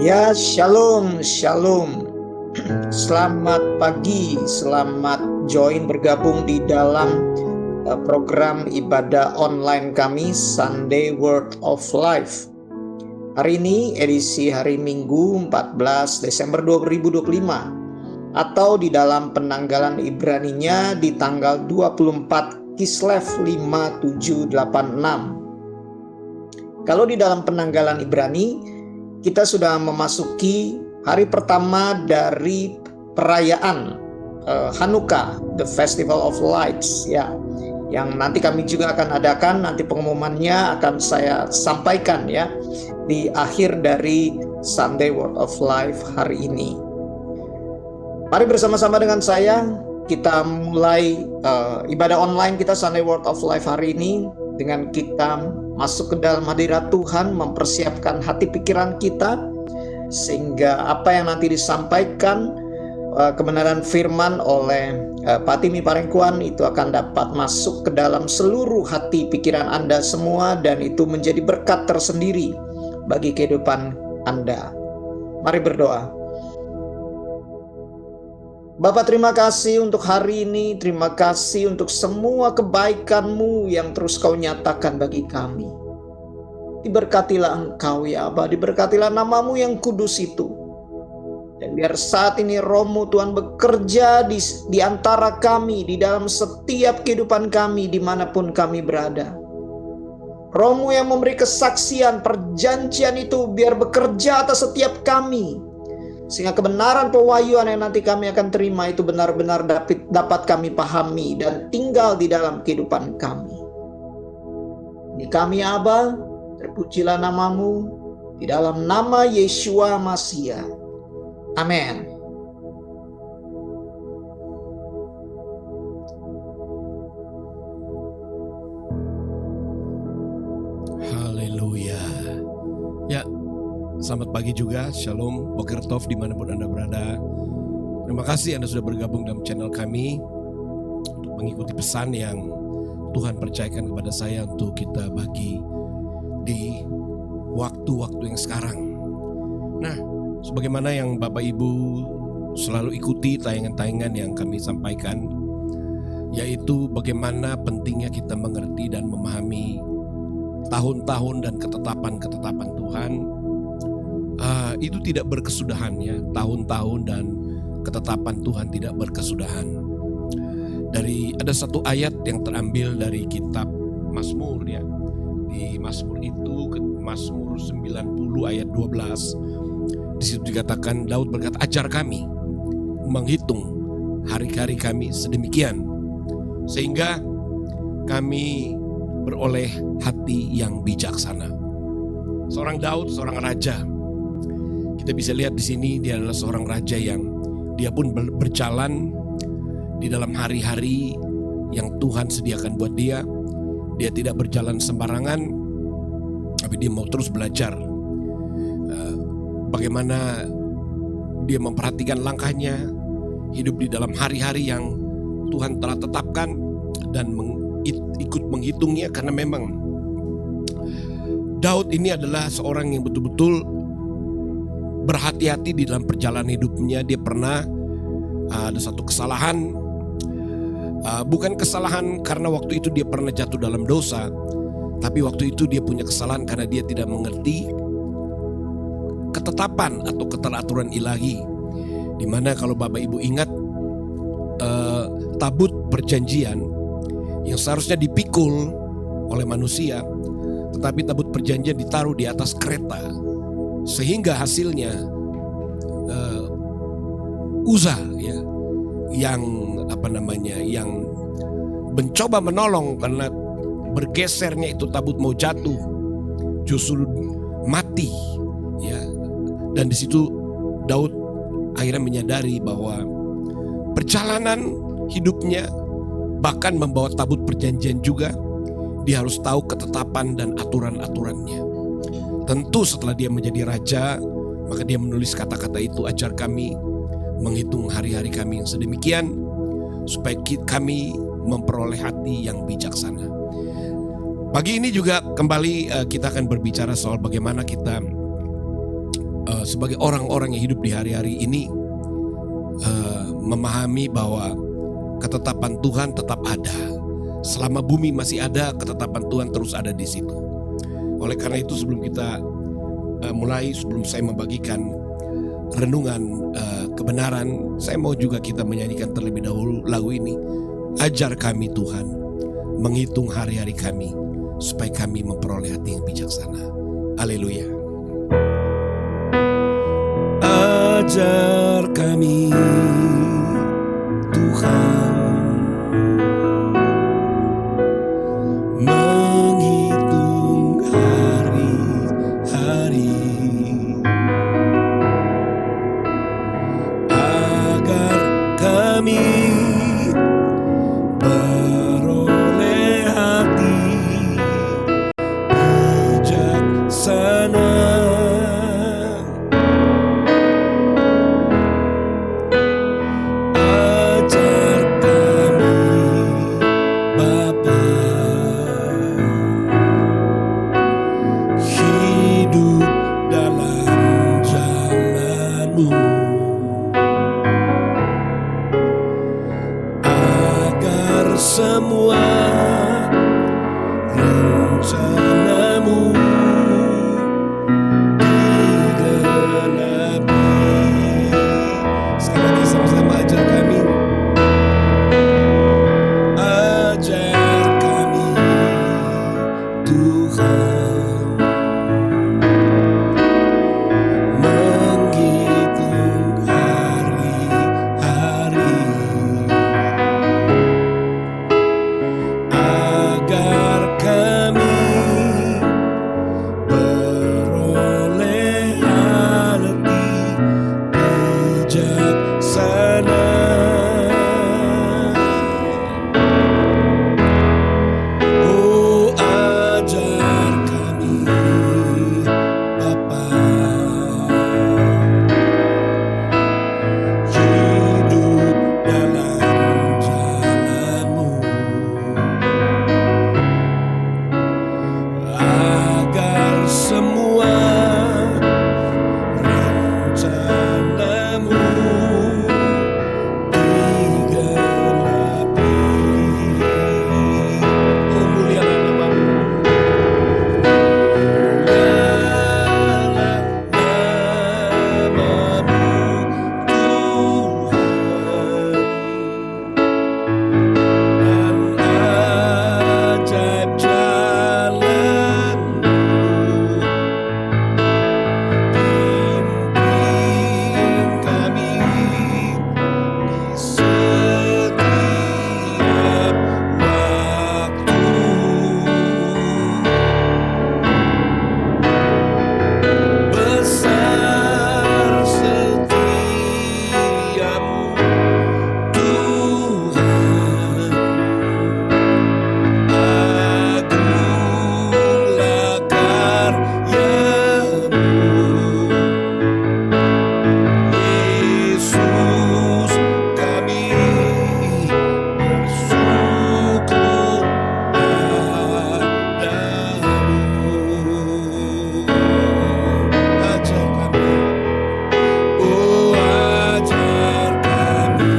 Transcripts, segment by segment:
Ya, shalom, shalom. Selamat pagi, selamat join bergabung di dalam program ibadah online kami Sunday Word of Life. Hari ini edisi hari Minggu 14 Desember 2025 atau di dalam penanggalan Ibraninya di tanggal 24 Kislev 5786. Kalau di dalam penanggalan Ibrani kita sudah memasuki hari pertama dari perayaan Hanukkah, the Festival of Lights, ya, yang nanti kami juga akan adakan. Nanti pengumumannya akan saya sampaikan ya di akhir dari Sunday Word of Life hari ini. Mari bersama-sama dengan saya kita mulai ibadah online kita Sunday Word of Life hari ini dengan kita masuk ke dalam hadirat Tuhan, mempersiapkan hati pikiran kita sehingga apa yang nanti disampaikan kebenaran firman oleh Pak Timi Parengkuan itu akan dapat masuk ke dalam seluruh hati pikiran Anda semua dan itu menjadi berkat tersendiri bagi kehidupan Anda. Mari berdoa. Bapa, terima kasih untuk hari ini, terima kasih untuk semua kebaikan-Mu yang terus Kau nyatakan bagi kami. Diberkatilah Engkau ya Aba, diberkatilah nama-Mu yang kudus itu. Dan biar saat ini Roh-Mu Tuhan bekerja di antara kami, di dalam setiap kehidupan kami, dimanapun kami berada. Roh-Mu yang memberi kesaksian, perjanjian itu biar bekerja atas setiap kami. Sehingga kebenaran pewahyuan yang nanti kami akan terima itu benar-benar dapat kami pahami dan tinggal di dalam kehidupan kami. Ini kami Aba, terpujilah nama-Mu di dalam nama Yeshua Masiah. Amin. Haleluya. Ya, selamat pagi juga, Shalom, Boker Tov dimanapun Anda berada. Terima kasih Anda sudah bergabung dalam channel kami untuk mengikuti pesan yang Tuhan percayakan kepada saya untuk kita bagi di waktu-waktu yang sekarang. Nah, sebagaimana yang Bapak Ibu selalu ikuti tayangan-tayangan yang kami sampaikan, yaitu bagaimana pentingnya kita mengerti dan memahami tahun-tahun dan ketetapan-ketetapan Tuhan. Itu tidak berkesudahan ya, tahun-tahun dan ketetapan Tuhan tidak berkesudahan. Ada satu ayat yang terambil dari kitab Mazmur ya. Di Mazmur itu, Mazmur 90 ayat 12. Di situ dikatakan Daud berkata, "Ajar kami menghitung hari-hari kami sedemikian sehingga kami beroleh hati yang bijaksana." Seorang Daud, seorang raja. Kita bisa lihat di sini dia adalah seorang raja yang dia pun berjalan di dalam hari-hari yang Tuhan sediakan buat dia. Dia tidak berjalan sembarangan, tapi dia mau terus belajar bagaimana dia memperhatikan langkahnya, hidup di dalam hari-hari yang Tuhan telah tetapkan dan ikut menghitungnya, karena memang Daud ini adalah seorang yang betul-betul berhati-hati di dalam perjalanan hidupnya. Dia pernah ada satu kesalahan, bukan kesalahan karena waktu itu dia pernah jatuh dalam dosa, tapi waktu itu dia punya kesalahan karena dia tidak mengerti ketetapan atau keteraturan ilahi. Dimana kalau Bapak Ibu ingat, tabut perjanjian yang seharusnya dipikul oleh manusia, tetapi tabut perjanjian ditaruh di atas kereta, sehingga hasilnya Uza ya, yang mencoba menolong karena bergesernya itu tabut mau jatuh, justru mati ya. Dan di situ Daud akhirnya menyadari bahwa perjalanan hidupnya, bahkan membawa tabut perjanjian juga, dia harus tahu ketetapan dan aturan-aturannya. Tentu setelah dia menjadi raja, maka dia menulis kata-kata itu, "Ajar kami menghitung hari-hari kami yang sedemikian, supaya kami memperoleh hati yang bijaksana." Pagi ini juga kembali kita akan berbicara soal bagaimana kita sebagai orang-orang yang hidup di hari-hari ini memahami bahwa ketetapan Tuhan tetap ada. Selama bumi masih ada, ketetapan Tuhan terus ada di situ. Oleh karena itu sebelum kita sebelum saya membagikan renungan kebenaran, saya mau juga kita menyanyikan terlebih dahulu lagu ini. Ajar kami Tuhan menghitung hari-hari kami, supaya kami memperoleh hati yang bijaksana. Haleluya. Ajar kami Tuhan menghitung hari-hari, agar kami beroleh hati bijaksana. Semua rencanamu digenapi. Sekali lagi sama-sama, ajar kami. Ajar kami Tuhan menghitung hari-hari, agar kami beroleh hati bijaksana. Oh, ajar kami Bapa, hidup dalam jalan-Mu, agar semua rencanamu digenapi. Oh, mulialah nama-Mu, mulialah nama-Mu Tuhan, dan ajaib jalan-Mu. Pimpin kami di setiap waktu. Besar setiamu Tuhan, agunglah karya-Mu. Yesus, kami bersyukur padamu. Ajar kami, oh ajar kami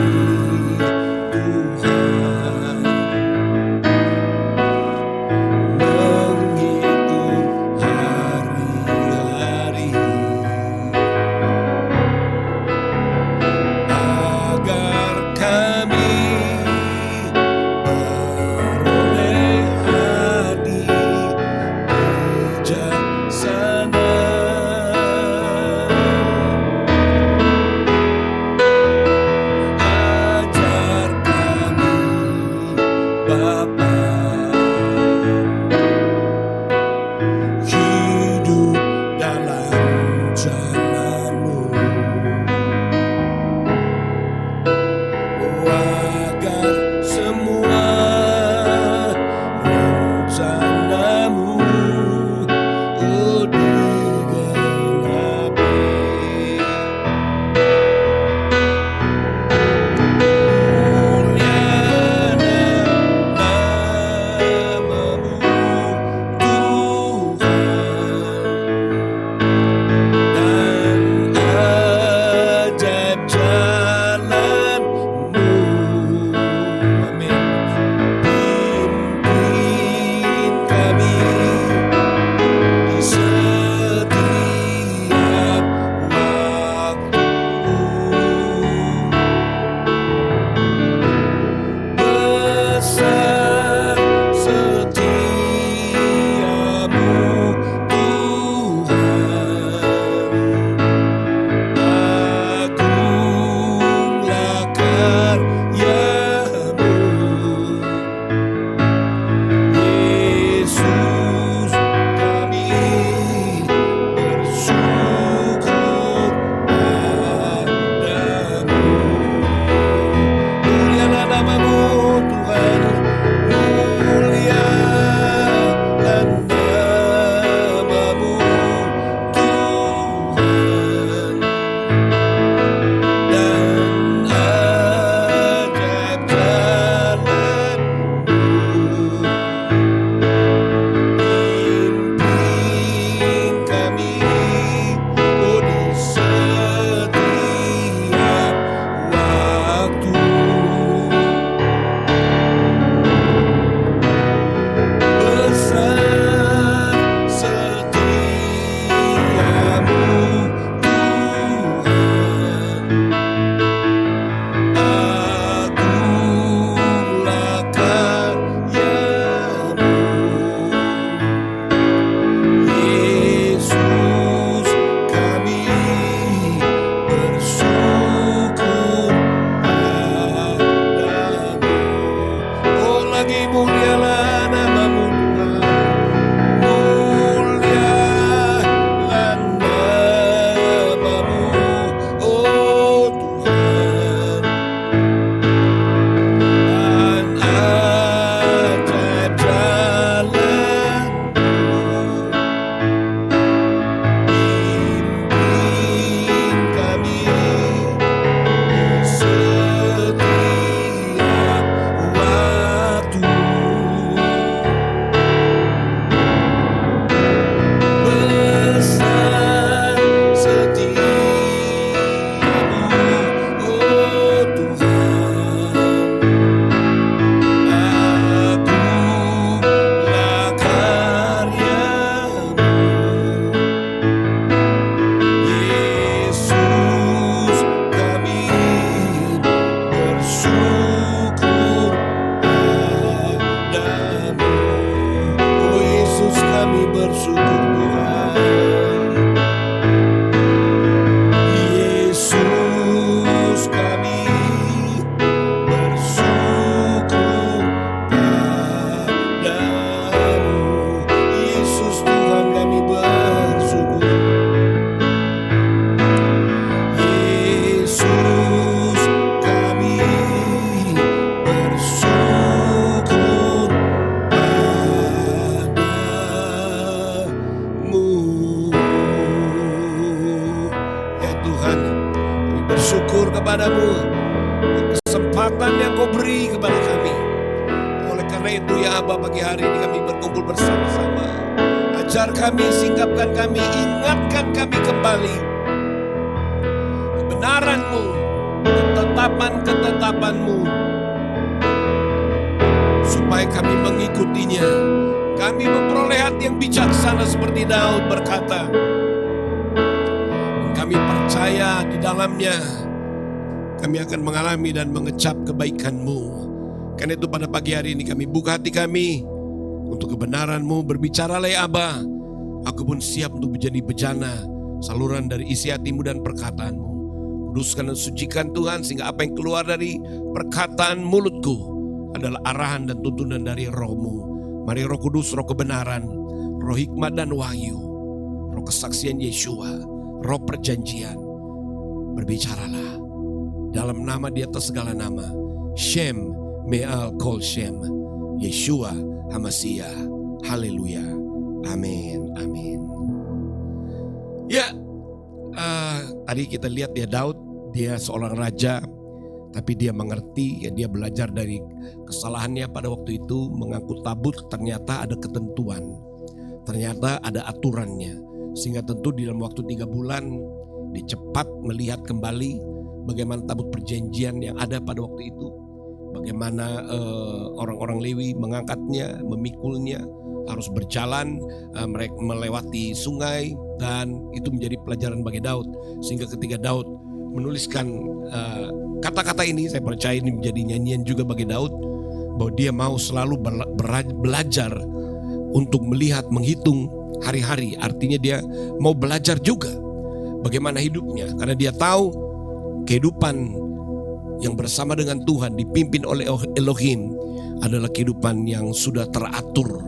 Tuhan menghitung hari-hari, agar kami beroleh hati bijaksana. Ajar kami Bapa, hidup dalam jalan-Mu, agar semua rencanamu digenapi. Mulialah Mulialah namamu Tuhan, mulialah namamu, oh Tuhan. Dan ajaib jalanmu, bimbing kami setiap waktu. Besar setiamu, oh Tuhan. Akulah karyamu, Yesus kami bersyukur padamu. Oh Yesus kami bersyukur Tuhan, Yesus kami bersyukur padamu. Yesus Tuhan kami bersyukur, Yesus kami bersyukur padamu. Ya Tuhan, kami bersyukur kepadamu kesempatan yang kau beri kepada kami. Oleh karena itu ya Aba, pagi hari ini kami berkumpul bersama-sama. Ajar kami, singkapkan kami, ingatkan kami kembali kebenaran-Mu, ketetapan-ketetapan-Mu, supaya kami mengikutinya. Kami memperoleh hati yang bijaksana seperti Daud berkata. Kami percaya di dalamnya kami akan mengalami dan mengecap kebaikan-Mu. Karena itu pada pagi hari ini kami buka hati kami untuk kebenaran-Mu. Berbicaralah ya Aba, aku pun siap untuk menjadi bejana saluran dari isi hati-Mu dan perkataan-Mu. Kuduskan dan sucikan Tuhan, sehingga apa yang keluar dari perkataan mulutku adalah arahan dan tuntunan dari Roh-Mu. Mari Roh Kudus, Roh kebenaran, Roh hikmat dan wahyu, Roh kesaksian Yeshua, Roh perjanjian, berbicaralah dalam nama di atas segala nama, Shem Me'al Kol Shem, Yeshua HaMashiach. Haleluya. Amin. Amin. Ya, tadi kita lihat ya Daud, dia seorang raja, tapi dia mengerti, ya dia belajar dari kesalahannya pada waktu itu mengangkut tabut. Ternyata ada ketentuan, ternyata ada aturannya, sehingga tentu di dalam waktu 3 bulan dia cepat melihat kembali bagaimana tabut perjanjian yang ada pada waktu itu, bagaimana orang-orang Lewi mengangkatnya, memikulnya, harus berjalan, mereka melewati sungai, dan itu menjadi pelajaran bagi Daud. Sehingga ketika Daud menuliskan kata-kata ini, saya percaya ini menjadi nyanyian juga bagi Daud, bahwa dia mau selalu belajar untuk melihat, menghitung hari-hari. Artinya dia mau belajar juga bagaimana hidupnya, karena dia tahu kehidupan yang bersama dengan Tuhan, dipimpin oleh Elohim, adalah kehidupan yang sudah teratur.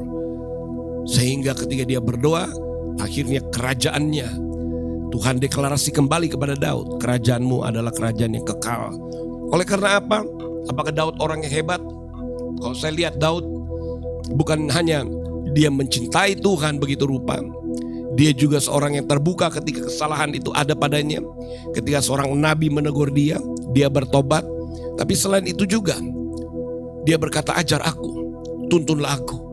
Sehingga ketika dia berdoa, akhirnya kerajaannya, Tuhan deklarasi kembali kepada Daud, kerajaanmu adalah kerajaan yang kekal. Oleh karena apa? Apakah Daud orang yang hebat? Kalau saya lihat Daud, bukan hanya dia mencintai Tuhan begitu rupa, dia juga seorang yang terbuka ketika kesalahan itu ada padanya. Ketika seorang nabi menegur dia, dia bertobat. Tapi selain itu juga, dia berkata, ajar aku, tuntunlah aku.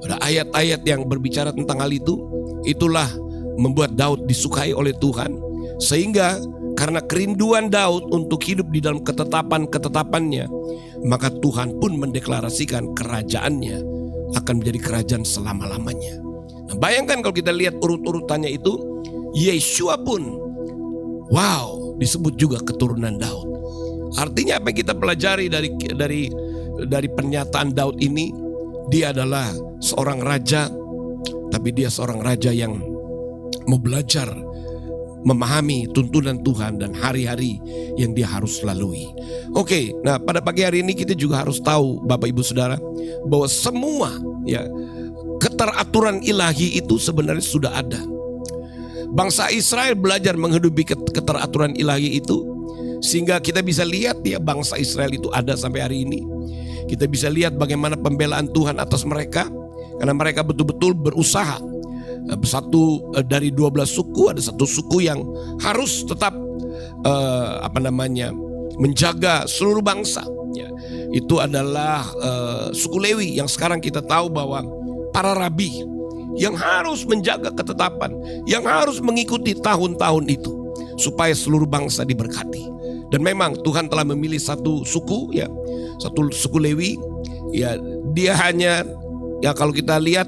Ada ayat-ayat yang berbicara tentang hal itu. Itulah membuat Daud disukai oleh Tuhan. Sehingga karena kerinduan Daud untuk hidup di dalam ketetapan-ketetapannya, maka Tuhan pun mendeklarasikan kerajaannya akan menjadi kerajaan selama-lamanya. Nah, bayangkan kalau kita lihat urut-urutannya itu, Yeshua pun, wow, disebut juga keturunan Daud. Artinya apa yang kita pelajari dari pernyataan Daud ini, dia adalah seorang raja, tapi dia seorang raja yang mau belajar memahami tuntunan Tuhan dan hari-hari yang dia harus lalui. Oke, nah pada pagi hari ini kita juga harus tahu Bapak Ibu Saudara bahwa semua keteraturan ilahi itu sebenarnya sudah ada. Bangsa Israel belajar menghidupi keteraturan ilahi itu, sehingga kita bisa lihat bangsa Israel itu ada sampai hari ini. Kita bisa lihat bagaimana pembelaan Tuhan atas mereka, karena mereka betul-betul berusaha. Satu dari 12 suku, ada satu suku yang harus tetap menjaga seluruh bangsa. Itu adalah suku Lewi, yang sekarang kita tahu bahwa para rabi yang harus menjaga ketetapan, yang harus mengikuti tahun-tahun itu supaya seluruh bangsa diberkati. Dan memang Tuhan telah memilih satu suku, satu suku Lewi, dia hanya kalau kita lihat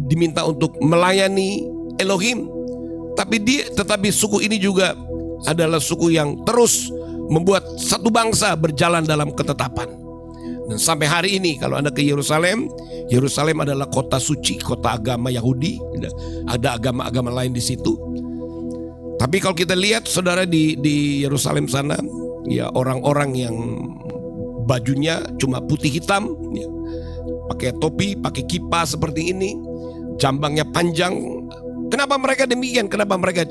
diminta untuk melayani Elohim, tetapi suku ini juga adalah suku yang terus membuat satu bangsa berjalan dalam ketetapan. Dan sampai hari ini kalau Anda ke Yerusalem, Yerusalem adalah kota suci, kota agama Yahudi. Ada agama-agama lain di situ. Tapi kalau kita lihat saudara di Yerusalem sana, orang-orang yang bajunya cuma putih hitam, pakai topi, pakai kipas seperti ini, jambangnya panjang. Kenapa mereka demikian? Kenapa mereka?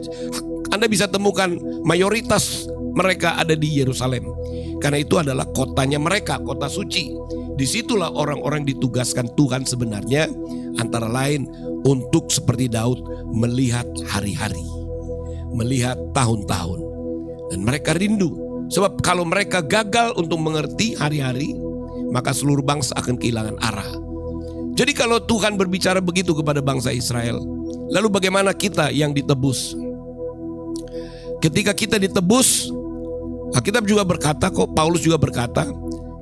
Anda bisa temukan mayoritas mereka ada di Yerusalem. Karena itu adalah kotanya mereka, kota suci. Disitulah orang-orang ditugaskan Tuhan sebenarnya, antara lain untuk seperti Daud melihat hari-hari, melihat tahun-tahun. Dan mereka rindu. Sebab kalau mereka gagal untuk mengerti hari-hari, maka seluruh bangsa akan kehilangan arah. Jadi kalau Tuhan berbicara begitu kepada bangsa Israel, lalu bagaimana kita yang ditebus? Ketika kita ditebus, Alkitab juga berkata, Paulus juga berkata,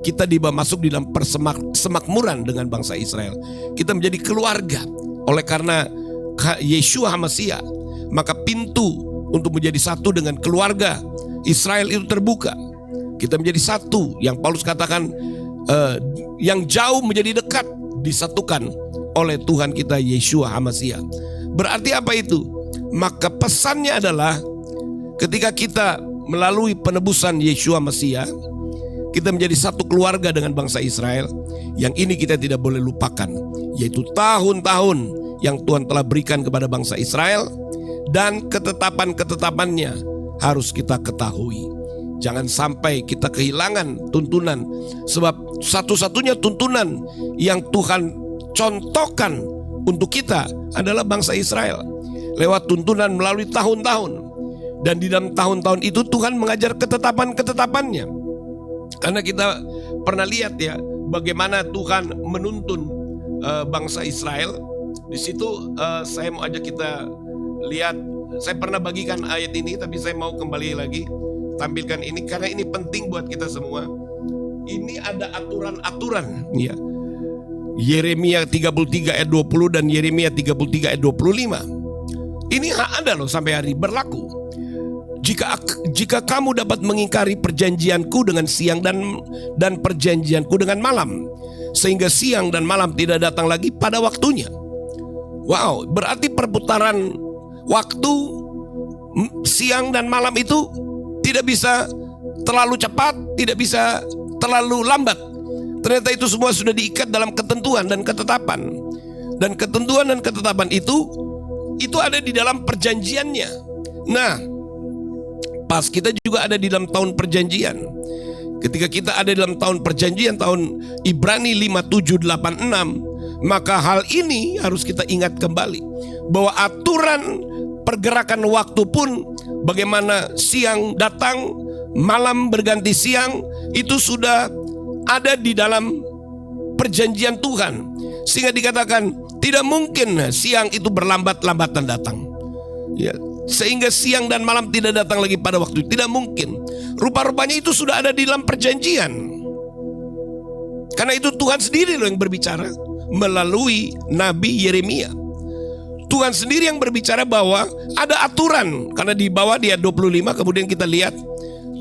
kita masuk di dalam persemakmuran dengan bangsa Israel. Kita menjadi keluarga. Oleh karena Yeshua HaMasyiah, maka pintu untuk menjadi satu dengan keluarga Israel itu terbuka. Kita menjadi satu, yang Paulus katakan yang jauh menjadi dekat, disatukan oleh Tuhan kita Yeshua HaMasyiah. Berarti apa itu? Maka pesannya adalah ketika kita melalui penebusan Yeshua HaMasyiah, kita menjadi satu keluarga dengan bangsa Israel. Yang ini kita tidak boleh lupakan, yaitu tahun-tahun yang Tuhan telah berikan kepada bangsa Israel, dan ketetapan-ketetapannya harus kita ketahui. Jangan sampai kita kehilangan tuntunan, sebab satu-satunya tuntunan yang Tuhan contohkan untuk kita adalah bangsa Israel lewat tuntunan melalui tahun-tahun. Dan di dalam tahun-tahun itu Tuhan mengajar ketetapan-ketetapannya. Karena kita pernah lihat bagaimana Tuhan menuntun bangsa Israel. Di situ saya mau ajak kita lihat. Saya pernah bagikan ayat ini, tapi saya mau kembali lagi tampilkan ini karena ini penting buat kita semua. Ini ada aturan-aturan. Yeremia 33 ayat 20 dan Yeremia 33 ayat 25. Ini ada loh sampai hari berlaku. Jika kamu dapat mengingkari perjanjianku dengan siang dan perjanjianku dengan malam, sehingga siang dan malam tidak datang lagi pada waktunya. Wow, berarti perputaran waktu siang dan malam itu tidak bisa terlalu cepat, tidak bisa terlalu lambat. Ternyata itu semua sudah diikat dalam ketentuan dan ketetapan. Dan ketentuan dan ketetapan itu ada di dalam perjanjiannya. Nah, pas kita juga ada di dalam tahun perjanjian. Ketika kita ada dalam tahun perjanjian, tahun Ibrani 5786, maka hal ini harus kita ingat kembali, bahwa aturan pergerakan waktu pun, bagaimana siang datang, malam berganti siang, itu sudah ada di dalam perjanjian Tuhan. Sehingga dikatakan tidak mungkin siang itu berlambat-lambatan datang. Sehingga siang dan malam tidak datang lagi pada waktu, tidak mungkin. Rupa-rupanya itu sudah ada di dalam perjanjian. Karena itu Tuhan sendiri loh yang berbicara melalui Nabi Yeremia. Tuhan sendiri yang berbicara bahwa ada aturan. Karena di bawah di ayat 25 kemudian kita lihat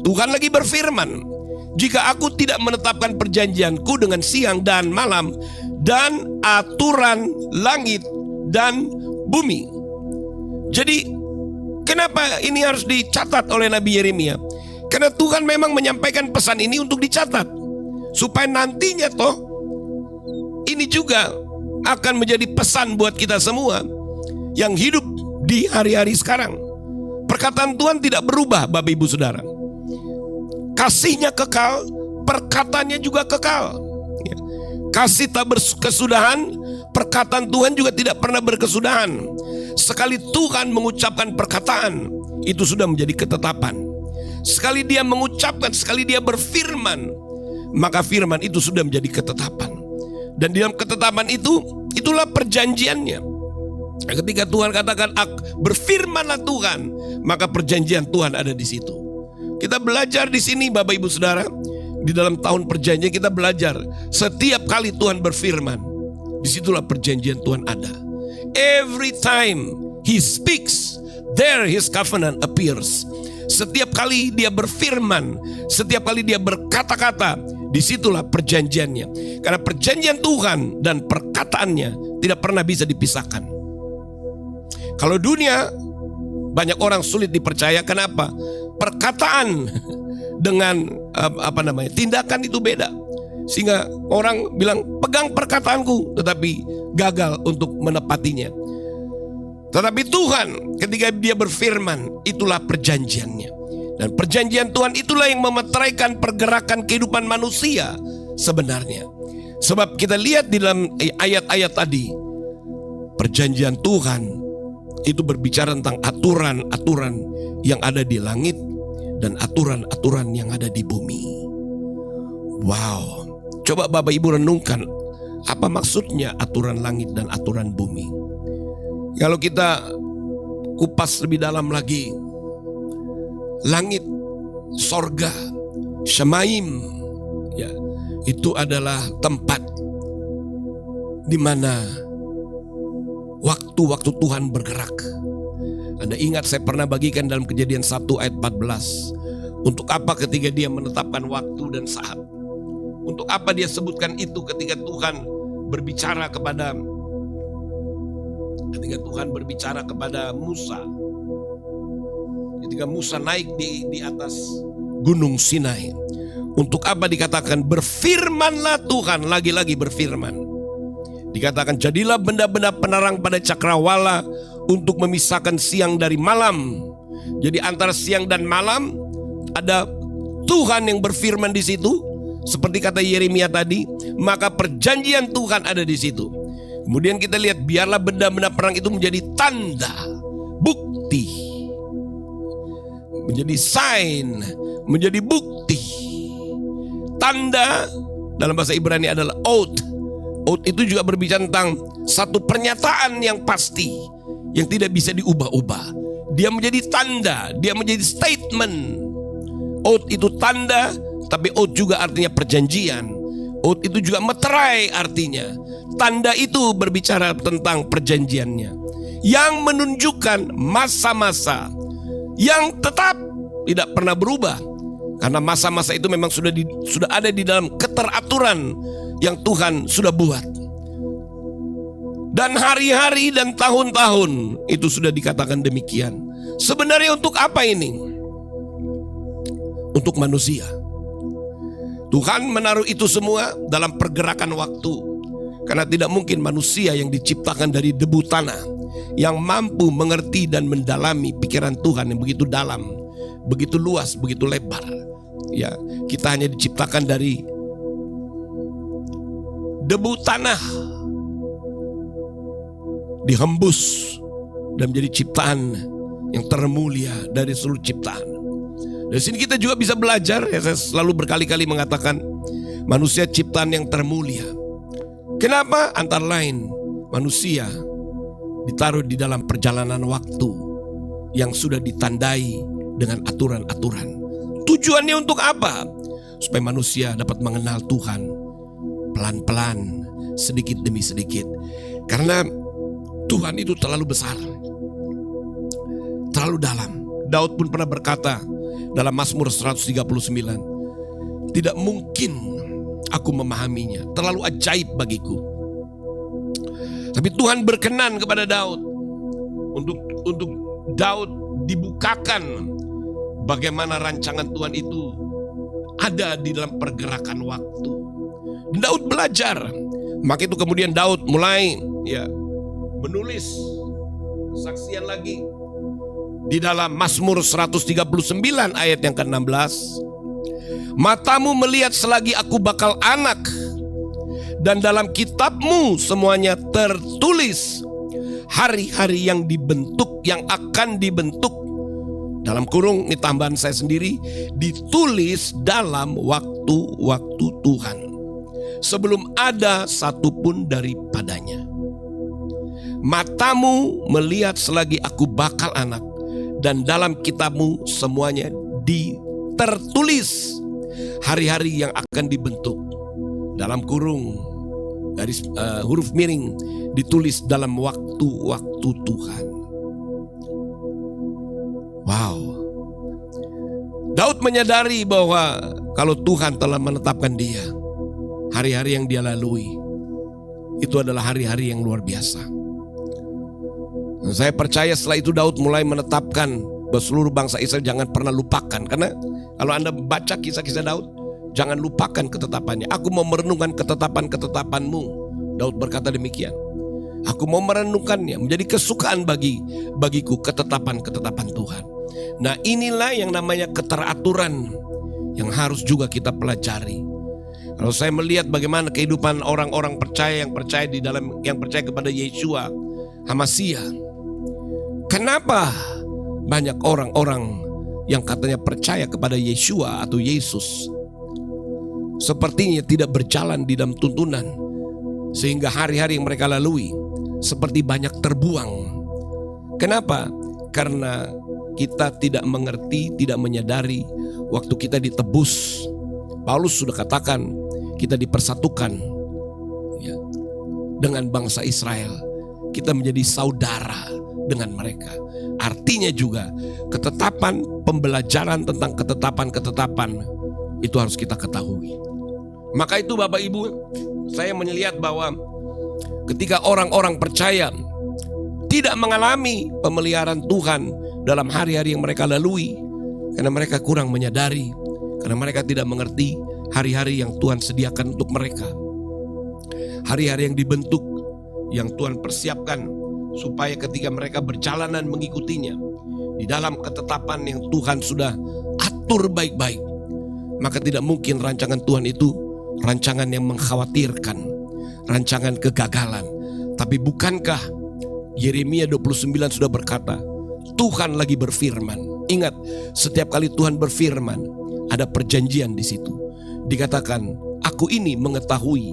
Tuhan lagi berfirman, jika aku tidak menetapkan perjanjianku dengan siang dan malam dan aturan langit dan bumi. Jadi Kenapa ini harus dicatat oleh Nabi Yeremia? Karena Tuhan memang menyampaikan pesan ini untuk dicatat, supaya nantinya toh ini juga akan menjadi pesan buat kita semua yang hidup di hari-hari sekarang. Perkataan Tuhan tidak berubah, Bapak Ibu Saudara. Kasihnya kekal, perkataannya juga kekal. Kasih tak berkesudahan, perkataan Tuhan juga tidak pernah berkesudahan. Sekali Tuhan mengucapkan perkataan, itu sudah menjadi ketetapan. Sekali dia mengucapkan, sekali dia berfirman, maka firman itu sudah menjadi ketetapan. Dan di dalam ketetapan itu, itulah perjanjiannya. Ketika Tuhan katakan, berfirmanlah Tuhan, maka perjanjian Tuhan ada di situ. Kita belajar di sini, Bapak Ibu Saudara. Di dalam tahun perjanjian kita belajar, setiap kali Tuhan berfirman, disitulah perjanjian Tuhan ada. Every time He speaks, there His covenant appears. Setiap kali dia berfirman, setiap kali dia berkata-kata, disitulah perjanjiannya. Karena perjanjian Tuhan dan perkataannya tidak pernah bisa dipisahkan. Kalau dunia, banyak orang sulit dipercaya. Kenapa? Perkataan dengan tindakan itu beda. Sehingga orang bilang pegang perkataanku, tetapi gagal untuk menepatinya. Tetapi Tuhan ketika dia berfirman, itulah perjanjiannya. Dan perjanjian Tuhan itulah yang memeteraikan pergerakan kehidupan manusia sebenarnya. Sebab kita lihat di dalam ayat-ayat tadi, perjanjian Tuhan itu berbicara tentang aturan-aturan yang ada di langit dan aturan-aturan yang ada di bumi. Wow, coba Bapak Ibu renungkan, apa maksudnya aturan langit dan aturan bumi? Kalau kita kupas lebih dalam lagi, langit, sorga, Shemaim, ya, itu adalah tempat di mana waktu-waktu Tuhan bergerak. Anda ingat saya pernah bagikan dalam Kejadian 1 ayat 14. Untuk apa ketika dia menetapkan waktu dan saat? Untuk apa dia sebutkan itu ketika Tuhan berbicara kepada Musa? Ketika Musa naik di atas Gunung Sinai. Untuk apa dikatakan berfirmanlah Tuhan, lagi-lagi berfirman. Dikatakan jadilah benda-benda penerang pada cakrawala untuk memisahkan siang dari malam. Jadi antara siang dan malam ada Tuhan yang berfirman di situ. Seperti kata Yeremia tadi, maka perjanjian Tuhan ada di situ. Kemudian kita lihat, biarlah benda-benda perang itu menjadi tanda, bukti, menjadi sign, menjadi bukti. Tanda dalam bahasa Ibrani adalah oath. Oath itu juga berbicara tentang satu pernyataan yang pasti, yang tidak bisa diubah-ubah. Dia menjadi tanda, dia menjadi statement. Oath itu tanda, tapi oath juga artinya perjanjian. Oath itu juga meterai artinya. Tanda itu berbicara tentang perjanjiannya, yang menunjukkan masa-masa yang tetap tidak pernah berubah. Karena masa-masa itu memang sudah ada di dalam keteraturan yang Tuhan sudah buat. Dan hari-hari dan tahun-tahun itu sudah dikatakan demikian. Sebenarnya untuk apa ini? Untuk manusia. Tuhan menaruh itu semua dalam pergerakan waktu. Karena tidak mungkin manusia yang diciptakan dari debu tanah, yang mampu mengerti dan mendalami pikiran Tuhan yang begitu dalam, begitu luas, begitu lebar. Ya, kita hanya diciptakan dari debu tanah, dihembus dan menjadi ciptaan yang termulia dari seluruh ciptaan. Dari sini kita juga bisa belajar, ya, saya selalu berkali-kali mengatakan manusia ciptaan yang termulia. Kenapa? Antara lain manusia ditaruh di dalam perjalanan waktu yang sudah ditandai dengan aturan-aturan. Tujuannya untuk apa? Supaya manusia dapat mengenal Tuhan pelan-pelan, sedikit demi sedikit. Karena Tuhan itu terlalu besar, terlalu dalam. Daud pun pernah berkata dalam Mazmur 139, tidak mungkin aku memahaminya, terlalu ajaib bagiku. Tapi Tuhan berkenan kepada Daud untuk Daud dibukakan bagaimana rancangan Tuhan itu ada di dalam pergerakan waktu. Daud belajar. Maka itu kemudian Daud mulai menulis kesaksian lagi di dalam Mazmur 139 ayat yang ke-16. Matamu melihat selagi aku bakal anak, dan dalam kitabmu semuanya tertulis hari-hari yang dibentuk, yang akan dibentuk. Dalam kurung, ini tambahan saya sendiri, ditulis dalam waktu-waktu Tuhan, sebelum ada satupun daripadanya. Matamu melihat selagi aku bakal anak, dan dalam kitabmu semuanya tertulis hari-hari yang akan dibentuk. Dalam kurung, garis huruf miring, ditulis dalam waktu-waktu Tuhan. Wow. Daud menyadari bahwa kalau Tuhan telah menetapkan dia, hari-hari yang dia lalui itu adalah hari-hari yang luar biasa. Dan saya percaya setelah itu Daud mulai menetapkan bahwa seluruh bangsa Israel jangan pernah lupakan. Karena kalau Anda baca kisah-kisah Daud, jangan lupakan ketetapannya. Aku mau merenungkan ketetapan-ketetapanmu. Daud berkata demikian. Aku mau merenungkannya, menjadi kesukaan bagiku ketetapan-ketetapan Tuhan. Nah, inilah yang namanya keteraturan yang harus juga kita pelajari. Kalau saya melihat bagaimana kehidupan orang-orang percaya yang percaya kepada Yeshua HaMashiach. Kenapa banyak orang-orang yang katanya percaya kepada Yeshua atau Yesus sepertinya tidak berjalan di dalam tuntunan, sehingga hari-hari yang mereka lalui seperti banyak terbuang. Kenapa? Karena kita tidak mengerti, tidak menyadari waktu kita ditebus. Paulus sudah katakan kita dipersatukan dengan bangsa Israel. Kita menjadi saudara dengan mereka. Artinya juga ketetapan, pembelajaran tentang ketetapan-ketetapan itu harus kita ketahui. Maka itu Bapak Ibu, saya melihat bahwa ketika orang-orang percaya tidak mengalami pemeliharaan Tuhan dalam hari-hari yang mereka lalui, karena mereka kurang menyadari, karena mereka tidak mengerti hari-hari yang Tuhan sediakan untuk mereka. Hari-hari yang dibentuk, yang Tuhan persiapkan supaya ketika mereka berjalanan mengikutinya di dalam ketetapan yang Tuhan sudah atur baik-baik, maka tidak mungkin rancangan Tuhan itu rancangan yang mengkhawatirkan, rancangan kegagalan. Tapi bukankah Yeremia 29 sudah berkata, Tuhan lagi berfirman. Ingat, setiap kali Tuhan berfirman ada perjanjian di situ. Dikatakan, aku ini mengetahui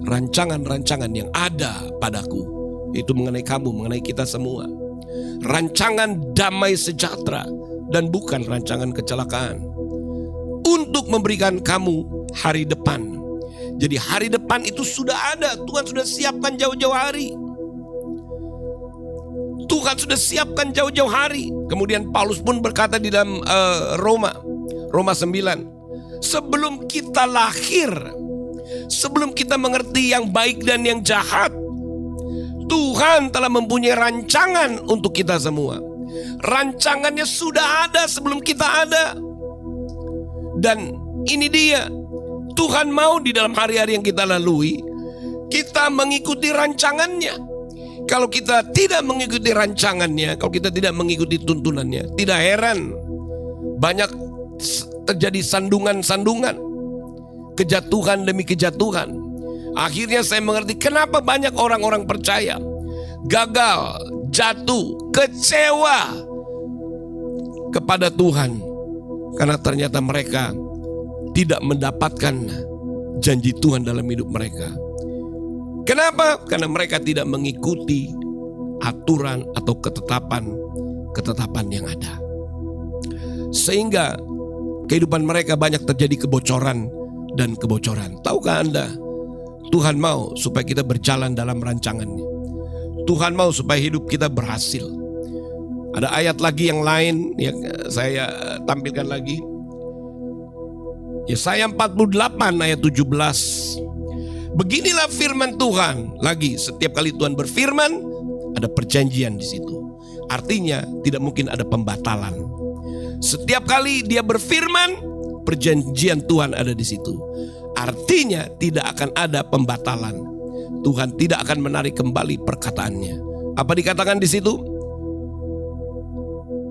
rancangan-rancangan yang ada padaku. Itu mengenai kamu, mengenai kita semua. Rancangan damai sejahtera dan bukan rancangan kecelakaan, untuk memberikan kamu hari depan. Jadi hari depan itu sudah ada. Tuhan sudah siapkan jauh-jauh hari. Tuhan sudah siapkan jauh-jauh hari. Kemudian Paulus pun berkata di dalam Roma 9, sebelum kita lahir, sebelum kita mengerti yang baik dan yang jahat, Tuhan telah mempunyai rancangan untuk kita semua. Rancangannya sudah ada sebelum kita ada. Dan ini dia, Tuhan mau di dalam hari-hari yang kita lalui, kita mengikuti rancangannya. Kalau kita tidak mengikuti rancangannya, kalau kita tidak mengikuti tuntunannya, tidak heran banyak terjadi sandungan-sandungan, kejatuhan demi kejatuhan. Akhirnya saya mengerti kenapa banyak orang-orang percaya gagal, jatuh, kecewa kepada Tuhan, karena ternyata mereka tidak mendapatkan janji Tuhan dalam hidup mereka. Kenapa? Karena mereka tidak mengikuti aturan atau ketetapan yang ada. Sehingga kehidupan mereka banyak terjadi kebocoran dan kebocoran. Tahukah Anda, Tuhan mau supaya kita berjalan dalam rancangannya. Tuhan mau supaya hidup kita berhasil. Ada ayat lagi yang lain yang saya tampilkan lagi. Yesaya 48 ayat 17. Beginilah firman Tuhan. Lagi, setiap kali Tuhan berfirman, ada perjanjian di situ. Artinya tidak mungkin ada pembatalan. Setiap kali dia berfirman, perjanjian Tuhan ada di situ. Artinya tidak akan ada pembatalan. Tuhan tidak akan menarik kembali perkataannya. Apa dikatakan di situ?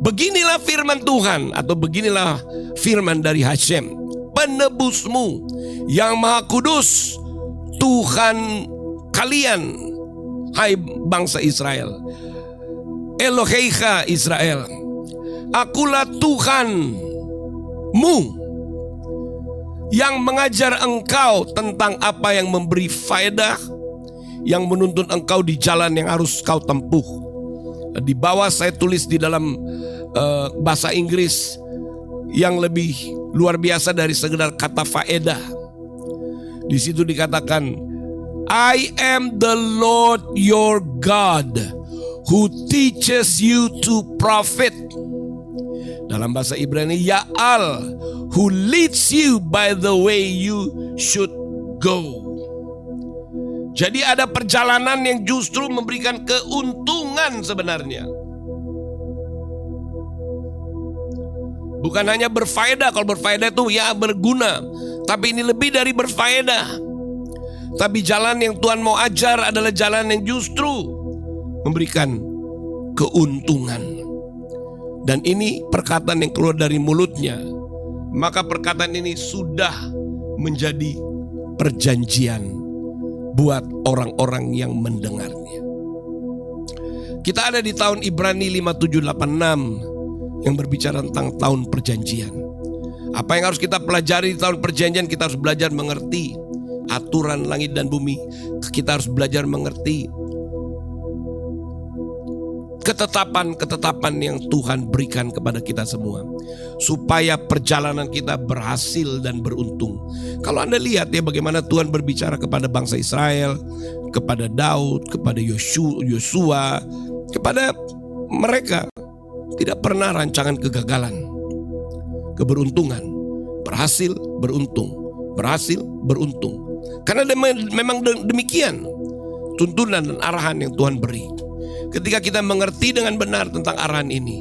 Beginilah firman Tuhan, atau beginilah firman dari Hashem, penebusmu yang maha kudus, Tuhan kalian, hai bangsa Israel. Eloheicha Israel, akulah Tuhanmu yang mengajar engkau tentang apa yang memberi faedah, yang menuntun engkau di jalan yang harus kau tempuh. Di bawah saya tulis di dalam bahasa Inggris yang lebih luar biasa dari sekedar kata faedah. Di situ dikatakan, I am the Lord your God who teaches you to profit. Dalam bahasa Ibrani, Ya'al, who leads you by the way you should go. Jadi ada perjalanan yang justru memberikan keuntungan sebenarnya. Bukan hanya berfaedah, kalau berfaedah itu ya berguna. Tapi ini lebih dari berfaedah. Tapi jalan yang Tuhan mau ajar adalah jalan yang justru memberikan keuntungan. Dan ini perkataan yang keluar dari mulutnya. Maka perkataan ini sudah menjadi perjanjian buat orang-orang yang mendengarnya. Kita ada di tahun Ibrani 5786 yang berbicara tentang tahun perjanjian. Apa yang harus kita pelajari di tahun perjanjian? Kita harus belajar mengerti aturan langit dan bumi. Kita harus belajar mengerti ketetapan-ketetapan yang Tuhan berikan kepada kita semua, supaya perjalanan kita berhasil dan beruntung. Kalau Anda lihat ya bagaimana Tuhan berbicara kepada bangsa Israel, kepada Daud, kepada Yosua, kepada mereka, tidak pernah rancangan kegagalan, keberuntungan, berhasil, beruntung, berhasil, beruntung. Karena memang demikian tuntunan dan arahan yang Tuhan beri. Ketika kita mengerti dengan benar tentang arahan ini,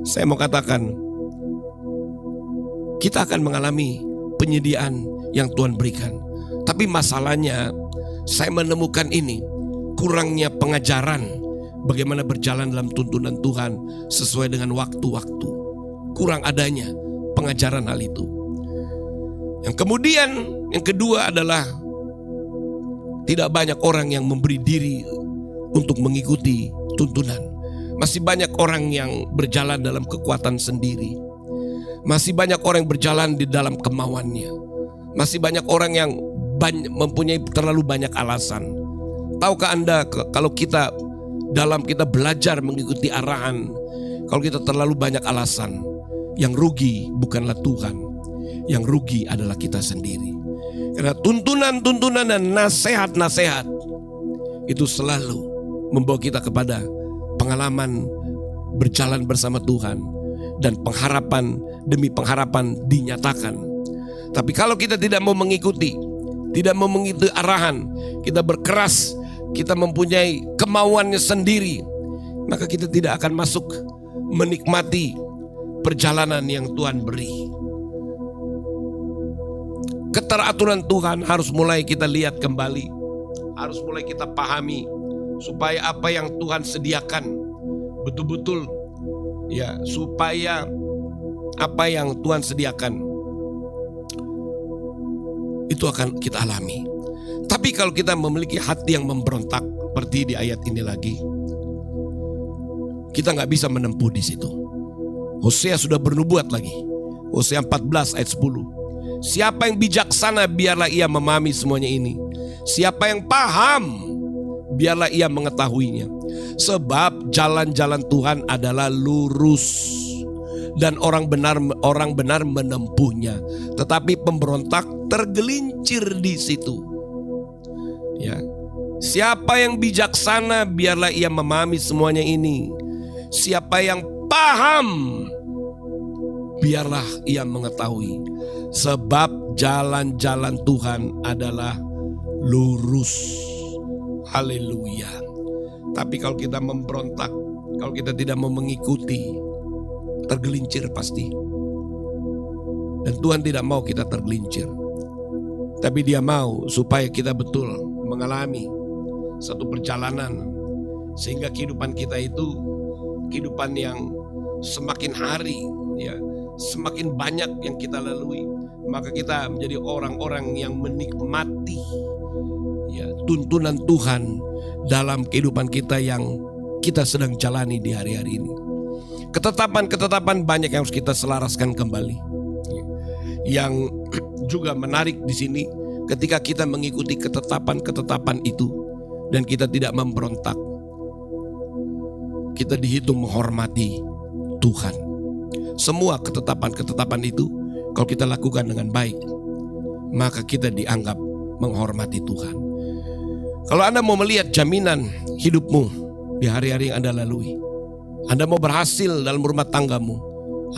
saya mau katakan, kita akan mengalami penyediaan yang Tuhan berikan. Tapi masalahnya, saya menemukan ini, kurangnya pengajaran bagaimana berjalan dalam tuntunan Tuhan sesuai dengan waktu-waktu. Kurang adanya pengajaran hal itu. Yang kemudian, yang kedua adalah tidak banyak orang yang memberi diri untuk mengikuti tuntunan. Masih banyak orang yang berjalan dalam kekuatan sendiri. Masih banyak orang yang berjalan di dalam kemauannya. Masih banyak orang yang mempunyai terlalu banyak alasan. Tahukah Anda kalau kita belajar mengikuti arahan, kalau kita terlalu banyak alasan, yang rugi bukanlah Tuhan, yang rugi adalah kita sendiri. Karena tuntunan-tuntunan dan nasihat-nasihat itu selalu membawa kita kepada pengalaman berjalan bersama Tuhan, dan pengharapan demi pengharapan dinyatakan. Tapi kalau kita tidak mau mengikuti arahan, kita berkeras, kita mempunyai kemauannya sendiri, maka kita tidak akan masuk menikmati perjalanan yang Tuhan beri. Keteraturan Tuhan harus mulai kita lihat kembali, harus mulai kita pahami, supaya apa yang Tuhan sediakan betul-betul ya, supaya apa yang Tuhan sediakan itu akan kita alami. Tapi kalau kita memiliki hati yang memberontak seperti di ayat ini lagi, kita nggak bisa menempuh di situ. Hosea sudah bernubuat lagi. Hosea 14 ayat 10. Siapa yang bijaksana biarlah ia memahami semuanya ini. Siapa yang paham biarlah ia mengetahuinya. Sebab jalan-jalan Tuhan adalah lurus, dan orang benar menempuhnya. Tetapi pemberontak tergelincir di situ. Ya. Siapa yang bijaksana biarlah ia memahami semuanya ini. Siapa yang paham biarlah ia mengetahui. Sebab jalan-jalan Tuhan adalah lurus. Haleluya. Tapi kalau kita memberontak, kalau kita tidak mau mengikuti, tergelincir pasti. Dan Tuhan tidak mau kita tergelincir. Tapi Dia mau supaya kita betul mengalami satu perjalanan, sehingga kehidupan kita itu kehidupan yang semakin hari, ya, semakin banyak yang kita lalui, maka kita menjadi orang-orang yang menikmati, ya, tuntunan Tuhan dalam kehidupan kita yang kita sedang jalani di hari-hari ini. Ketetapan-ketetapan banyak yang harus kita selaraskan kembali. Yang juga menarik di sini, ketika kita mengikuti ketetapan-ketetapan itu dan kita tidak memberontak, kita dihitung menghormati Tuhan. Semua ketetapan-ketetapan itu kalau kita lakukan dengan baik, maka kita dianggap menghormati Tuhan. Kalau Anda mau melihat jaminan hidupmu di hari-hari yang Anda lalui, Anda mau berhasil dalam rumah tanggamu,